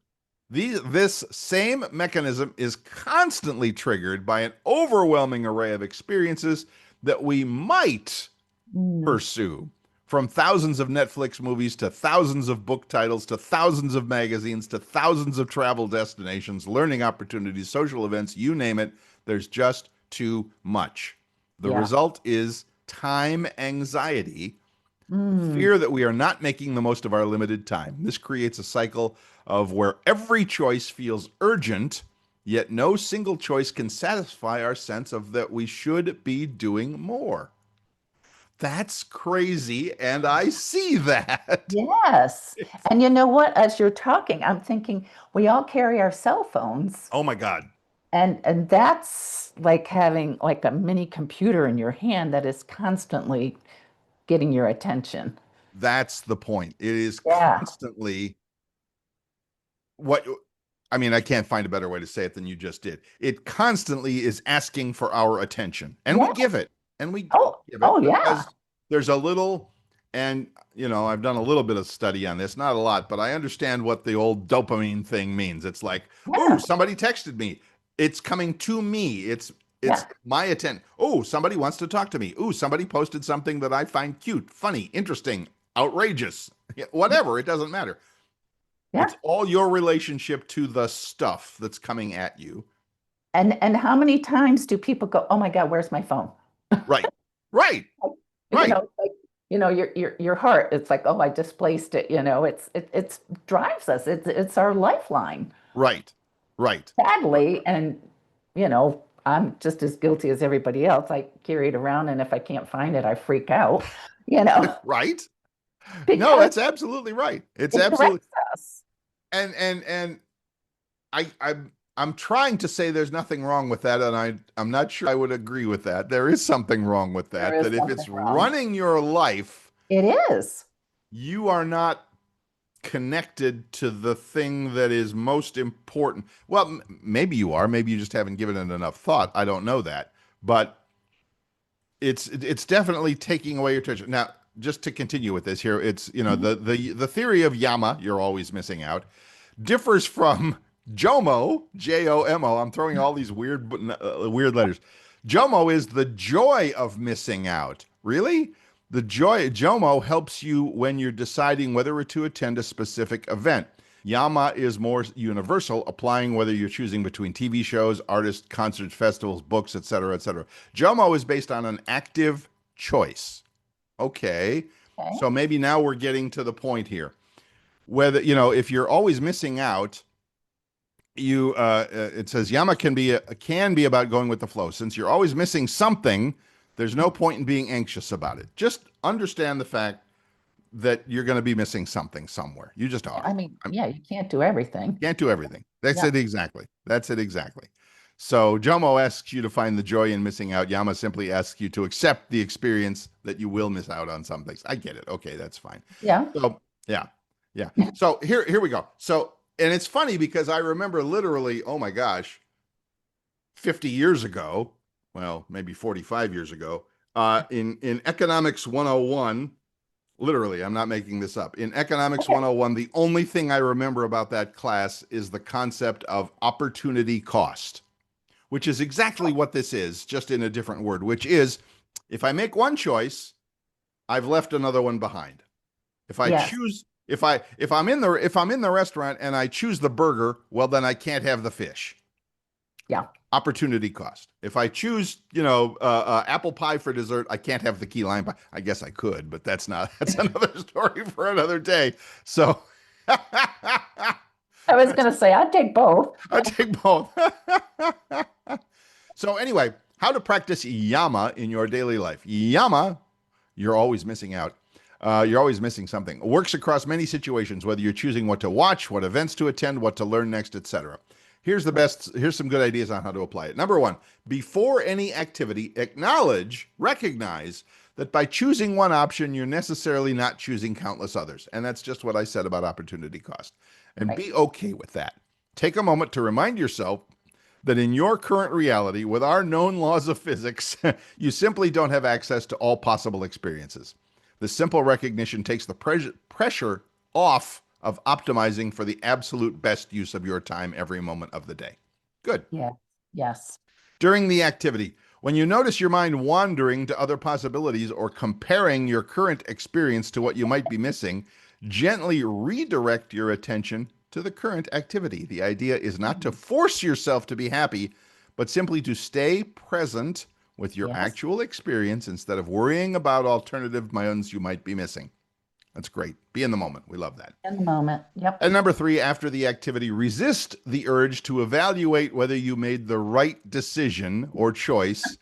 this same mechanism is constantly triggered by an overwhelming array of experiences that we might Mm, pursue. From thousands of Netflix movies to thousands of book titles to thousands of magazines to thousands of travel destinations, learning opportunities, social events, you name it, there's just too much. The yeah. result is time anxiety, Mm, fear that we are not making the most of our limited time. This creates a cycle of where every choice feels urgent, yet no single choice can satisfy our sense of that we should be doing more. That's crazy, and I see that. yes. And you know what? As you're talking, I'm thinking we all carry our cell phones, Oh my God. and that's like having like a mini computer in your hand that is constantly getting your attention. That's the point. It is Yeah. constantly what. I mean, I can't find a better way to say it than you just did. It constantly is asking for our attention, and we Yeah. give it, and we Oh, give oh it yeah. because there's a little, and I've done a little bit of study on this, not a lot, but I understand what the old dopamine thing means. It's like, oh, Yeah. somebody texted me. It's coming to me. It's Yeah. my attention. Oh, somebody wants to talk to me. Oh, somebody posted something that I find cute, funny, interesting, outrageous, whatever. It doesn't matter. Yeah. It's all your relationship to the stuff that's coming at you. And how many times do people go, "Oh my God, where's my phone?" Right. Right. You Right. know, like, your heart, it's like, "Oh, I displaced it." It's drives us. It's our lifeline, Right. Right. sadly. And I'm just as guilty as everybody else. I carry it around, and if I can't find it, I freak out, you know, Right. No, because that's absolutely right. It's it absolutely directs us. and I'm trying to say there's nothing wrong with that, and I'm not sure I would agree with that. There is something wrong with There that. is That if something it's wrong. running your life, It is. you are not connected to the thing that is most important. Well, maybe you are. Maybe you just haven't given it enough thought. I don't know that, but it's definitely taking away your attention. Now, just to continue with this here, it's Mhm. the theory of YAMA, you're always missing out, differs from JOMO, JOMO. I'm throwing all these weird letters. JOMO is the joy of missing out. Really? The joy JOMO helps you when you're deciding whether to attend a specific event. Yama is more universal, applying whether you're choosing between TV shows, artists, concerts, festivals, books, etc., etc. JOMO is based on an active choice. Okay. Okay. So maybe now we're getting to the point here. Whether, if you're always missing out, it says Yama can be about going with the flow. Since you're always missing something, there's no point in being anxious about it. Just understand the fact that you're going to be missing something somewhere. You just Yeah, are. I mean, yeah, you can't do everything. Can't do everything. That's Yeah. it exactly. That's it exactly. So Jomo asks you to find the joy in missing out. Yama simply asks you to accept the experience that you will miss out on some things. I get it. Okay, that's fine. Yeah. So yeah, yeah. So here we go. So and it's funny because I remember literally, oh my gosh, 50 years ago, well, maybe 45 years ago, in Economics 101, literally, I'm not making this up. In Economics Okay. 101, the only thing I remember about that class is the concept of opportunity cost, which is exactly what this is, just in a different word, which is if I make one choice, I've left another one behind. If I Yes. choose if I'm in the restaurant and I choose the burger, well then I can't have the fish. Yeah. Opportunity cost. If I choose, apple pie for dessert, I can't have the key lime pie. I guess I could, but that's another story for another day. So I was going to say, I'd take both. I take both. So anyway, how to practice yama in your daily life. Yama, you're always missing out. You're always missing something. Works across many situations, whether you're choosing what to watch, what events to attend, what to learn next, etc. Here's some good ideas on how to apply it. Number one, before any activity, recognize that by choosing one option, you're necessarily not choosing countless others. And that's just what I said about opportunity cost. And Right. be okay with that. Take a moment to remind yourself that in your current reality, with our known laws of physics, you simply don't have access to all possible experiences. The simple recognition takes the pressure off of optimizing for the absolute best use of your time every moment of the day. Good. Yeah. Yes. During the activity, when you notice your mind wandering to other possibilities or comparing your current experience to what you might be missing, gently redirect your attention to the current activity. The idea is not to Mhm. force yourself to be happy, but simply to stay present with your Yes. actual experience instead of worrying about alternative ones you might be missing. That's great. Be in the moment. We love that. In the moment. Yep. And number three, after the activity, resist the urge to evaluate whether you made the right decision or choice,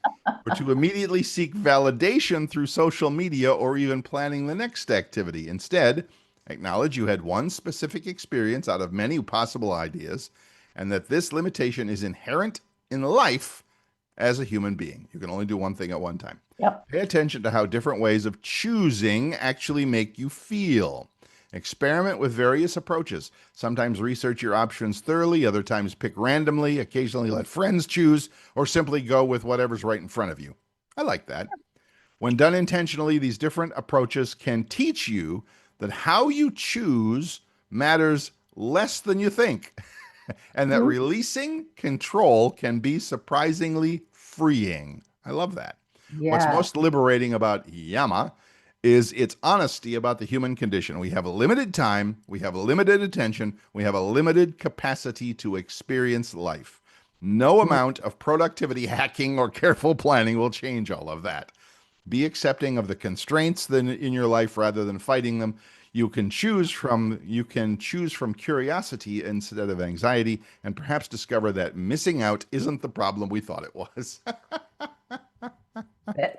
or to immediately seek validation through social media or even planning the next activity. Instead, acknowledge you had one specific experience out of many possible ideas, and that this limitation is inherent in life as a human being. You can only do one thing at one time. Yep. Pay attention to how different ways of choosing actually make you feel. Experiment with various approaches. Sometimes research your options thoroughly, other times pick randomly, occasionally let friends choose, or simply go with whatever's right in front of you. I like that. When done intentionally, these different approaches can teach you that how you choose matters less than you think, and that Mhm. releasing control can be surprisingly freeing. I love that. What's Yes. most liberating about YAMA is its honesty about the human condition. We have a limited time, we have a limited attention, we have a limited capacity to experience life. No amount of productivity hacking or careful planning will change all of that. Be accepting of the constraints in your life rather than fighting them. You can choose from curiosity instead of anxiety, and perhaps discover that missing out isn't the problem we thought it was.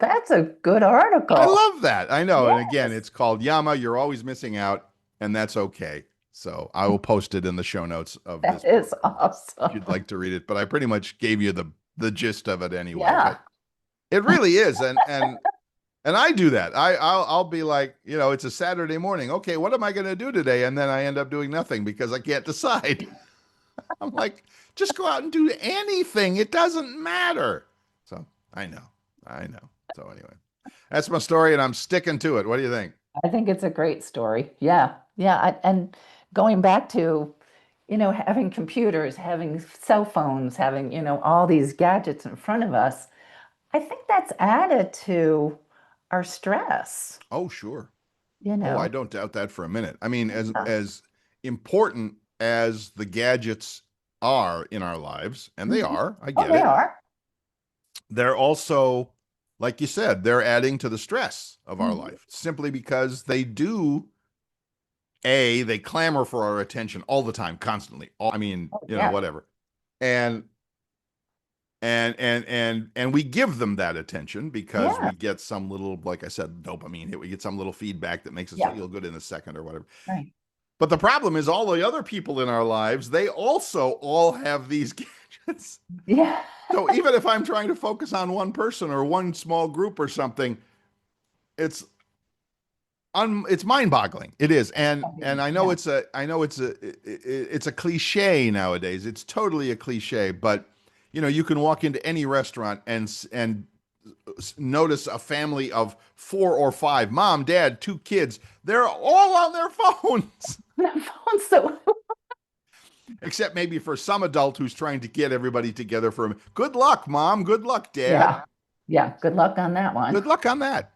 That's a good I article. love that. I know. And again, Yes, it's called Yama. You're always missing out, and that's okay. So I will post it in the show notes of that this is program if you'd awesome. like to read it. But I pretty much gave you the gist of it anyway. Yeah. But it really is, and I do that. I'll be like, it's a Saturday morning. Okay, what am I going to do today? And then I end up doing nothing because I can't decide. I'm like, just go out and do anything. It doesn't matter. So I know, I know. So anyway, that's my story, and I'm sticking to it. What do you think? I think it's a great story. Yeah. Yeah. And going back to, having computers, having cell phones, having, all these gadgets in front of us, I think that's added to our stress, Oh, sure. you Oh, I know. don't doubt that for a minute. I mean, as Yeah. as important as the gadgets are in our lives, and they Mhm. are, I Oh, get they it. are. They're also, like you said, they're adding to the stress of our Mhm. life simply because they clamor for our attention all the time, constantly. I mean, Oh, yeah. whatever. And and we give them that attention because Yeah. we get some little, like I said, dopamine hit. We get some little feedback that makes us Yeah. feel good in a second or whatever. Right. But the problem is all the other people in our lives, they also all have these gadgets. Yeah. So even if I'm trying to focus on one person or one small group or something, it's it's mind-boggling. It is, and I know Yeah. it's a cliche nowadays. It's totally a cliche, but you can walk into any restaurant and notice a family of 4 or 5, mom, dad, 2 kids. They're all on their phones, The phone's so, except maybe for some adult who's trying to get everybody together for him. Good luck, mom. Good luck, dad. yeah. Yeah. Good luck on that one. Good luck on that.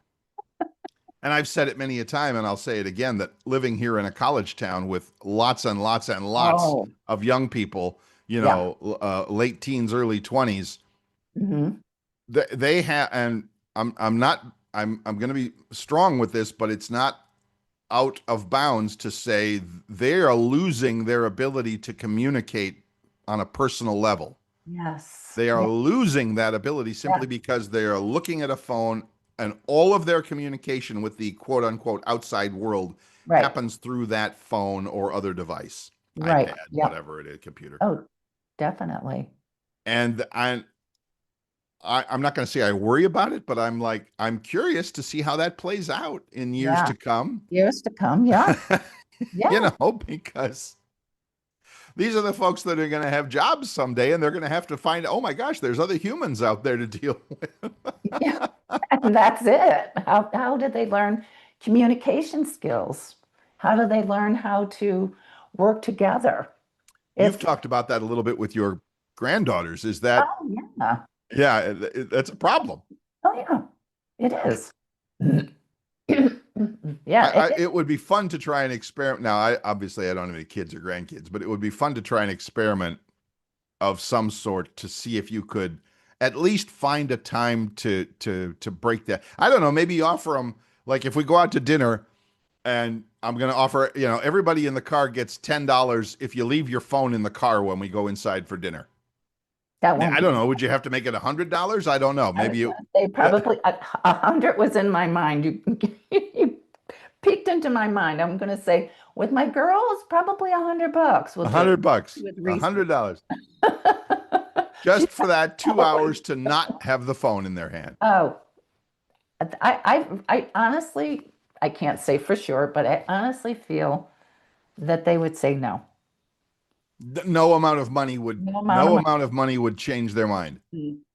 And I've said it many a time, and I'll say it again, that living here in a college town with lots and lots and lots Oh, of young people, yeah. late teens, early 20s, Hmm. they have, and I'm not, I'm going to be strong with this, but it's not out of bounds to say they are losing their ability to communicate on a personal level. Yes. They are Yeah. losing that ability Yeah. simply because they are looking at a phone, and all of their communication with the quote unquote outside world Right. happens through that phone or other device, Right. iPad, Yep. whatever it is, computer. Oh, definitely. And I'm not going to say I worry about it, but I'm curious to see how that plays out in years Yeah. to come. Years to come. Yeah. Yeah. Because these are the folks that are going to have jobs someday, and they're going to have to find, oh my gosh, there's other humans out there to deal with. Yeah. And that's it. How did they learn communication skills? How do they learn how to work together? You've If, talked about that a little bit with your granddaughters. Is that, oh, yeah. yeah, that's a problem. Oh, yeah. It is. Yeah. It would be fun to try and experiment. Now, I don't have any kids or grandkids, but it would be fun to try an experiment of some sort to see if you could at least find a time to break that. I don't know. Maybe offer them, like, if we go out to dinner, and I'm going to offer, everybody in the car gets $10 if you leave your phone in the car when we go inside for dinner. that Now, won't I be. don't know. Would you have to make it $100? I don't know. I was Maybe you. gonna say probably 100 was in my mind. You peeked into my mind. I'm going to say with my girls, probably $100. We'll a do it hundred bucks, with a Reese. hundred dollars, She's just for that 2 hours probably, to not have the phone in their hand. oh, I honestly, I can't say for sure, but I honestly feel that they would say no. No amount of money would No amount of no money. amount of money would change their mind.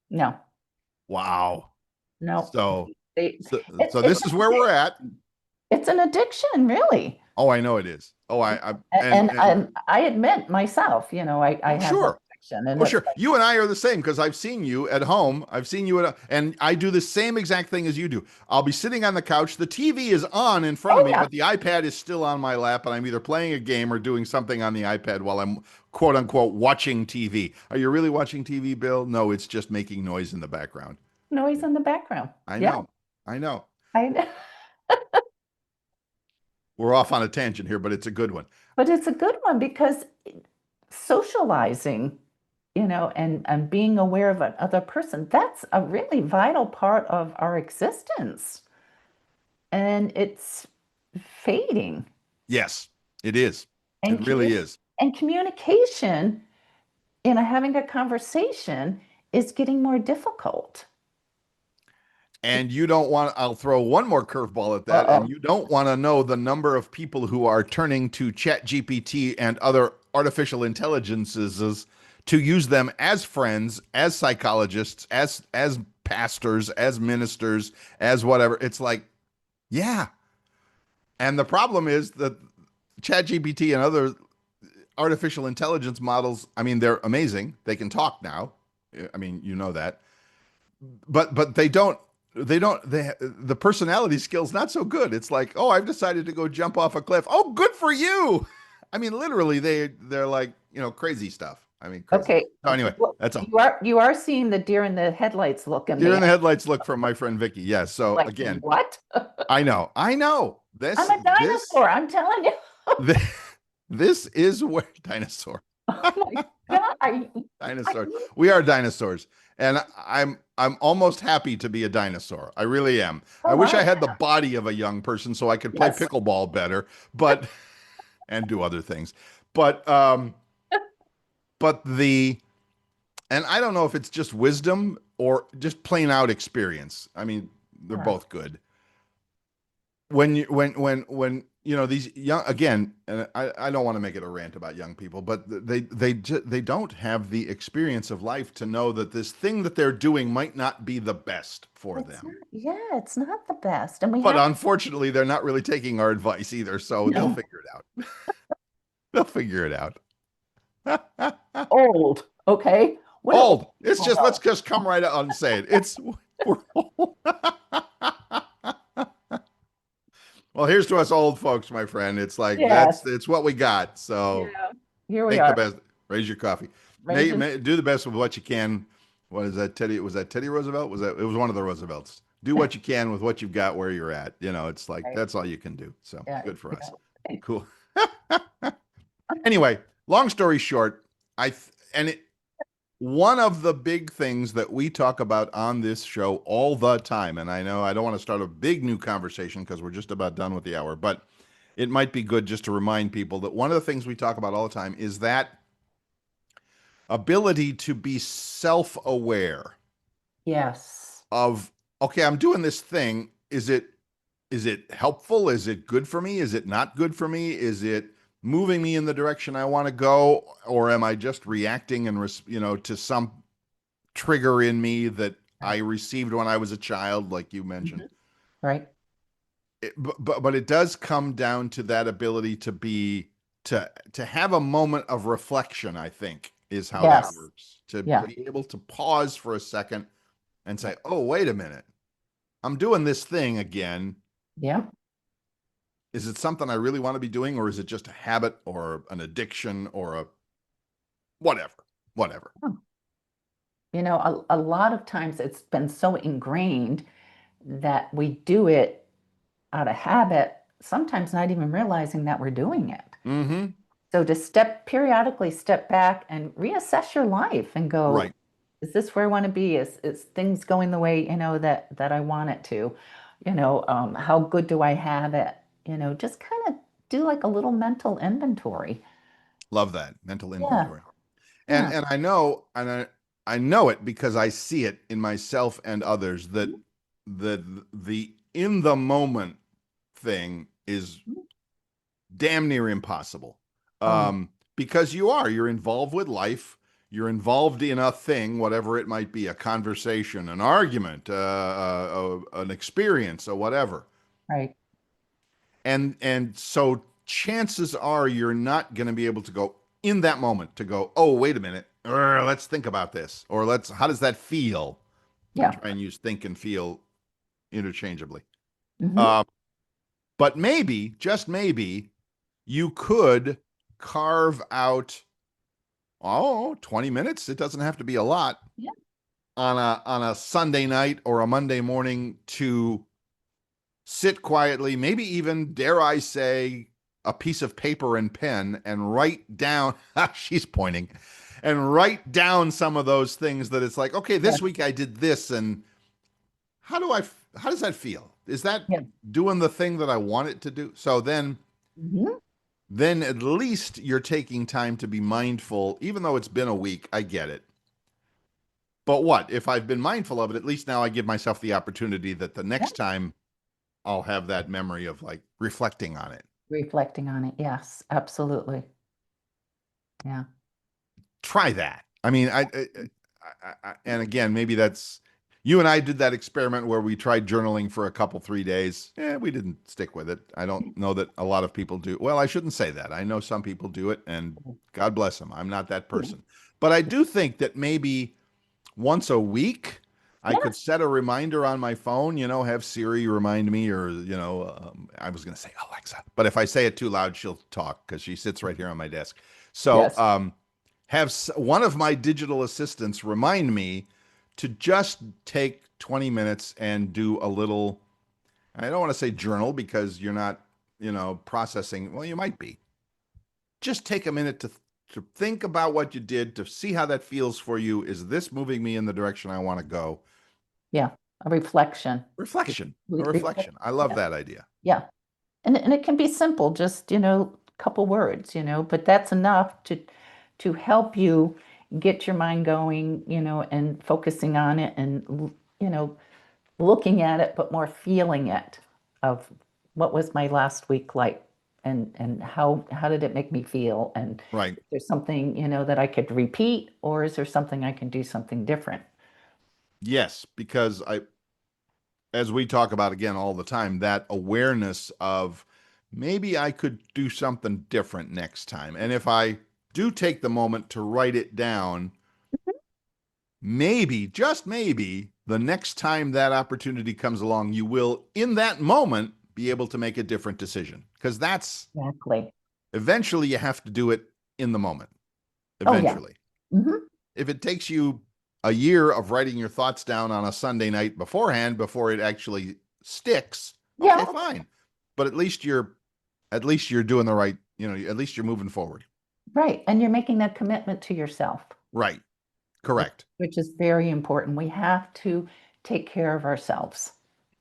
No, Wow. no. So They, so, it's so it's this is where we're at. it's an addiction, really. Oh, I know it is. Oh, I and And I admit myself, I oh, have that sure. addiction, and Oh, it's sure. You and I are the same because I've seen you at home. I've seen you and I do the same exact thing as you do. I'll be sitting on the couch. The TV is on in front of oh me, yeah, but the iPad is still on my lap, and I'm either playing a game or doing something on the iPad while I'm quote unquote watching TV. Are you really watching TV, Bill? No, it's just making noise in the background. noise in the background. I Yeah, know. I know. I We're off on a tangent here, but it's a good one. but it's a good one because socializing, and being aware of another person, that's a really vital part of our existence. And it's fading. Yes, it is. It And really is. communication, having a conversation is getting more difficult. And you don't want, I'll throw one more curveball at that. And Uh-oh. you don't want to know the number of people who are turning to ChatGPT and other artificial intelligences to use them as friends, as psychologists, as pastors, as ministers, as whatever. It's like, yeah. And the problem is that ChatGPT and other artificial intelligence models, I mean, they're amazing. They can talk now. I mean, you know that. But they the personality skills not so good. It's like, oh, I've decided to go jump off a cliff. Oh, good for you. I mean, literally, they're like, crazy stuff. I mean, crazy. Okay. So anyway, Well, that's all. you are seeing the deer in the headlights look in Deer me. in the headlights look from my friend Vicky. Yes. So Like, again, what? I know I'm this a this dinosaur, I'm telling you. this, this is where dinosaur. Oh my God. I, Dinosaurs. We are dinosaurs. And I'm almost happy to be a dinosaur. I really am. I oh wish I my, had the body of a young person so I could play yes. pickleball better, but and do other things. But but the and I don't know if it's just wisdom or just plain out experience. I mean, they're Yeah. both good. When these young, again, and I don't want to make it a rant about young people, but they don't have the experience of life to know that this thing that they're doing might not be the best for It's not, them. yeah, it's not the best. And we But have unfortunately, they're not really taking our advice either, so they'll no figure it out. They'll figure it out. old. Okay. What do old Old. It's people just let's know? just come right out and say it. It's we're old. Well, here's to us old folks, my friend. It's like Yes. it's what we got. So Yeah. Here we make the are. best. Raise your coffee. Raising. Do the best with what you can. What is that, Teddy? Was that Teddy Roosevelt? Was that? It was one of the Roosevelts. Do what you can with what you've got where you're at. It's like Right. that's all you can do. So Yeah. good for us. Yeah. Cool. Anyway, long story short, and it one of the big things that we talk about on this show all the time, and I know I don't want to start a big new conversation because we're just about done with the hour, but it might be good just to remind people that one of the things we talk about all the time is that ability to be self-aware Yes. of, okay, I'm doing this thing. Is it helpful? Is it good for me? Is it not good for me? Is it moving me in the direction I want to go, or am I just reacting and to some trigger in me that I Right. received when I was a child, like you mentioned? Mhm. Right. But it does come down to that ability to have a moment of reflection, I think, is how that Yes. works. To Yeah. be able to pause for a second and say, "Oh, wait a minute. I'm doing this thing again. Yeah. Is it something I really want to be doing, or is it just a habit or an addiction or a whatever? Whatever." Oh. A lot of times it's been so ingrained that we do it out of habit, sometimes not even realizing that we're doing it. Mm-hmm. So to periodically step back and reassess your life and go, Right. is this where I want to be? Is things going the way, that I want it to? How good do I have it? Just kind of do like a little mental inventory. Love that mental Yeah, inventory. And yeah. and I know it because I see it in myself and others that the in the moment thing is damn near impossible. Oh, yeah. Because you're involved with life. You're involved in a thing, whatever it might be, a conversation, an argument, an experience, or whatever. Right. And so chances are you're not going to be able to go in that moment to go, oh, wait a minute, let's think about this, or how does that feel? I Yeah. try and use think and feel interchangeably. Hmm. Uh, but maybe, just maybe, you could carve out 20 minutes. It doesn't have to be a lot Yeah. on a Sunday night or a Monday morning to sit quietly, maybe even, dare I say, a piece of paper and pen and write down, she's pointing, and write down some of those things that it's like, okay, Yeah. this week I did this, and how does that feel? Is that Yeah. doing the thing that I want it to do? So Hmm. then at least you're taking time to be mindful, even though it's been a week. I get it. But what? If I've been mindful of it, at least now I give myself the opportunity that the Yeah. next time I'll have that memory of like reflecting on it. Reflecting on it. Yes, absolutely. Yeah. Try that. I mean, and again, maybe that's you and I did that experiment where we tried journaling for a couple, 3 days. Yeah, we didn't stick with it. I don't know that a lot of people do. Well, I shouldn't say that. I know some people do it, and God bless them. I'm not that Yeah. person. But I do think that maybe once a week, I Yeah. could set a reminder on my phone, have Siri remind me, or, I was going to say Alexa, but if I say it too loud, she'll talk because she sits right here on my desk. So, Yes. have one of my digital assistants remind me to just take 20 minutes and do a little, I don't want to say journal because you're not, processing. Well, you might be. Just take a minute to think about what you did, to see how that feels for you. Is this moving me in the direction I want to go? Yeah. A reflection. Reflection, a Reflect. reflection. I love Yeah. that idea. Yeah. And it can be simple, just, a couple words, but that's enough to help you get your mind going, and focusing on it and, looking at it, but more feeling it of what was my last week like and how did it make me feel? And Right. is there something, that I could repeat, or is there something I can do something different? Yes, because as we talk about again all the time, that awareness of maybe I could do something different next time. And if I do take the moment to write it down, maybe, just maybe, the next time that opportunity comes along, you will, in that moment, be able to make a different decision. Because that's Exactly. eventually you have to do it in the moment. Oh, yeah. Eventually. Hmm. If it takes you a year of writing your thoughts down on a Sunday night beforehand before it actually sticks, okay, Yeah. fine. But at least you're doing the right, at least you're moving forward. Right. And you're making that commitment to yourself, Right. which, Correct. which is very important. We have to take care of ourselves.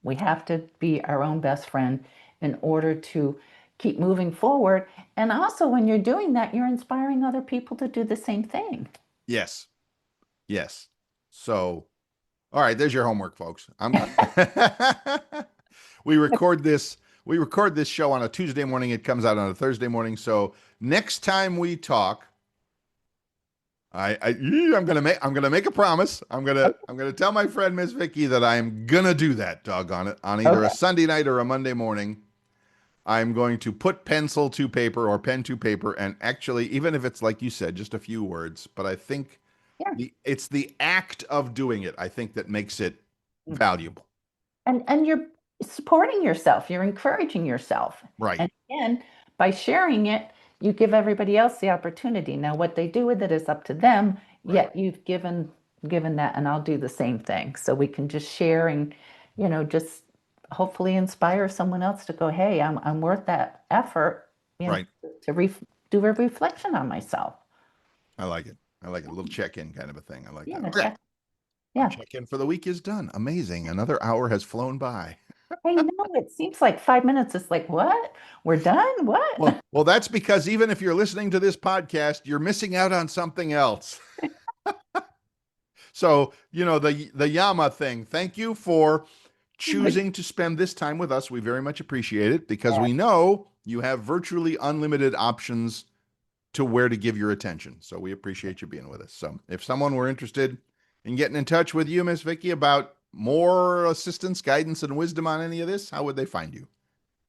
We have to be our own best friend in order to keep moving forward. And also, when you're doing that, you're inspiring other people to do the same thing. Yes. Yes. So, all right, there's your homework, folks. we record this we record this show on a Tuesday morning. It comes out on a Thursday morning. So, next time we talk, I'm gonna make a promise. I'm gonna tell my friend Miss Vicky that I'm gonna do that. Doggone it, on either a Okay. Sunday night or a Monday morning. I'm going to put pencil to paper or pen to paper, and actually, even if it's like you said, just a few words, but I think Yeah. it's the act of doing it, I think, that makes it valuable. And you're supporting yourself, you're encouraging yourself. Right. And again, by sharing it, you give everybody else the opportunity. Now, what they do with it is up to them, Right. yet you've given that, and I'll do the same thing. So we can just share and, just hopefully inspire someone else to go, hey, I'm worth that effort, Right. to do a reflection on myself. I like it. I like it. A little check-in kind of a thing. I like Yeah, that. the Okay. check. Our Yeah. check-in for the week is done. Amazing. Another hour has flown by. I know it seems like 5 minutes. It's like, what? We're done? Well, What? well, that's because even if you're listening to this podcast, you're missing out on something else. So, the Yama thing. Thank you for choosing to spend this time with us. We very much appreciate it because we know you have virtually unlimited options to where to give your attention. So we appreciate you being with us. So if someone were interested in getting in touch with you, Miss Vicky, about more assistance, guidance, and wisdom on any of this, how would they find you?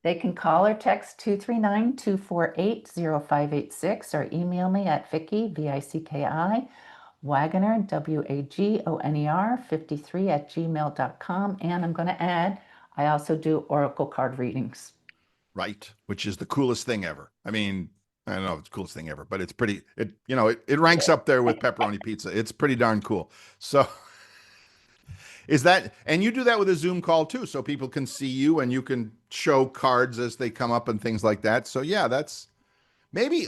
They can call or text 239-248-0586 or email me at Vicky, VICKI, Wagner, WAGONER 53 at gmail.com. And I'm going to add, I also do oracle card readings. Right, which is the coolest thing ever. I mean, I don't know if it's the coolest thing ever, but it's pretty, it ranks up there with pepperoni pizza. It's pretty darn cool. So is that, and you do that with a Zoom call too, so people can see you and you can show cards as they come up and things like that. So yeah, that's maybe,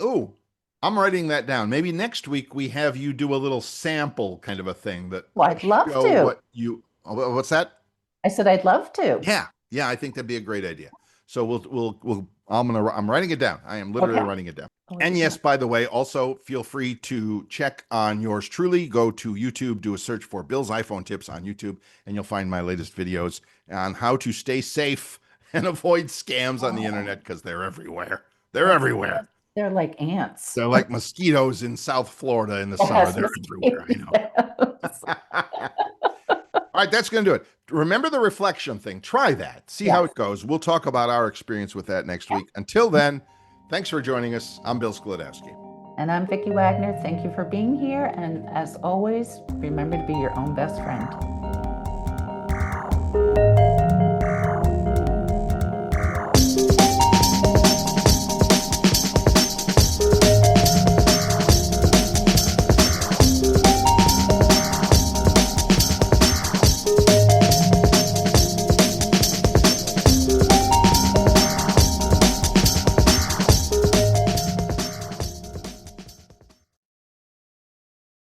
I'm writing that down. Maybe next week we have you do a little sample kind of a thing that Well, I'd love to. what you, what's that? I said I'd love to. Yeah. Yeah, I think that'd be a great idea. So I'm writing it down. I am literally writing it down. And yes, by the way, also feel free to check on yours truly. Go to YouTube, do a search for Bill's iPhone Tips on YouTube, and you'll find my latest videos on how to stay safe and avoid scams on the internet because they're everywhere. They're everywhere. They're like ants. They're like mosquitoes in South Florida in the summer. They're everywhere. I know. All right, that's going to do it. Remember the reflection thing. Try that. See how it goes. We'll talk about our experience with that next week. Until then, thanks for joining us. I'm Bill Sklodowski. And I'm Vicky Wagner. Thank you for being here. And as always, remember to be your own best friend.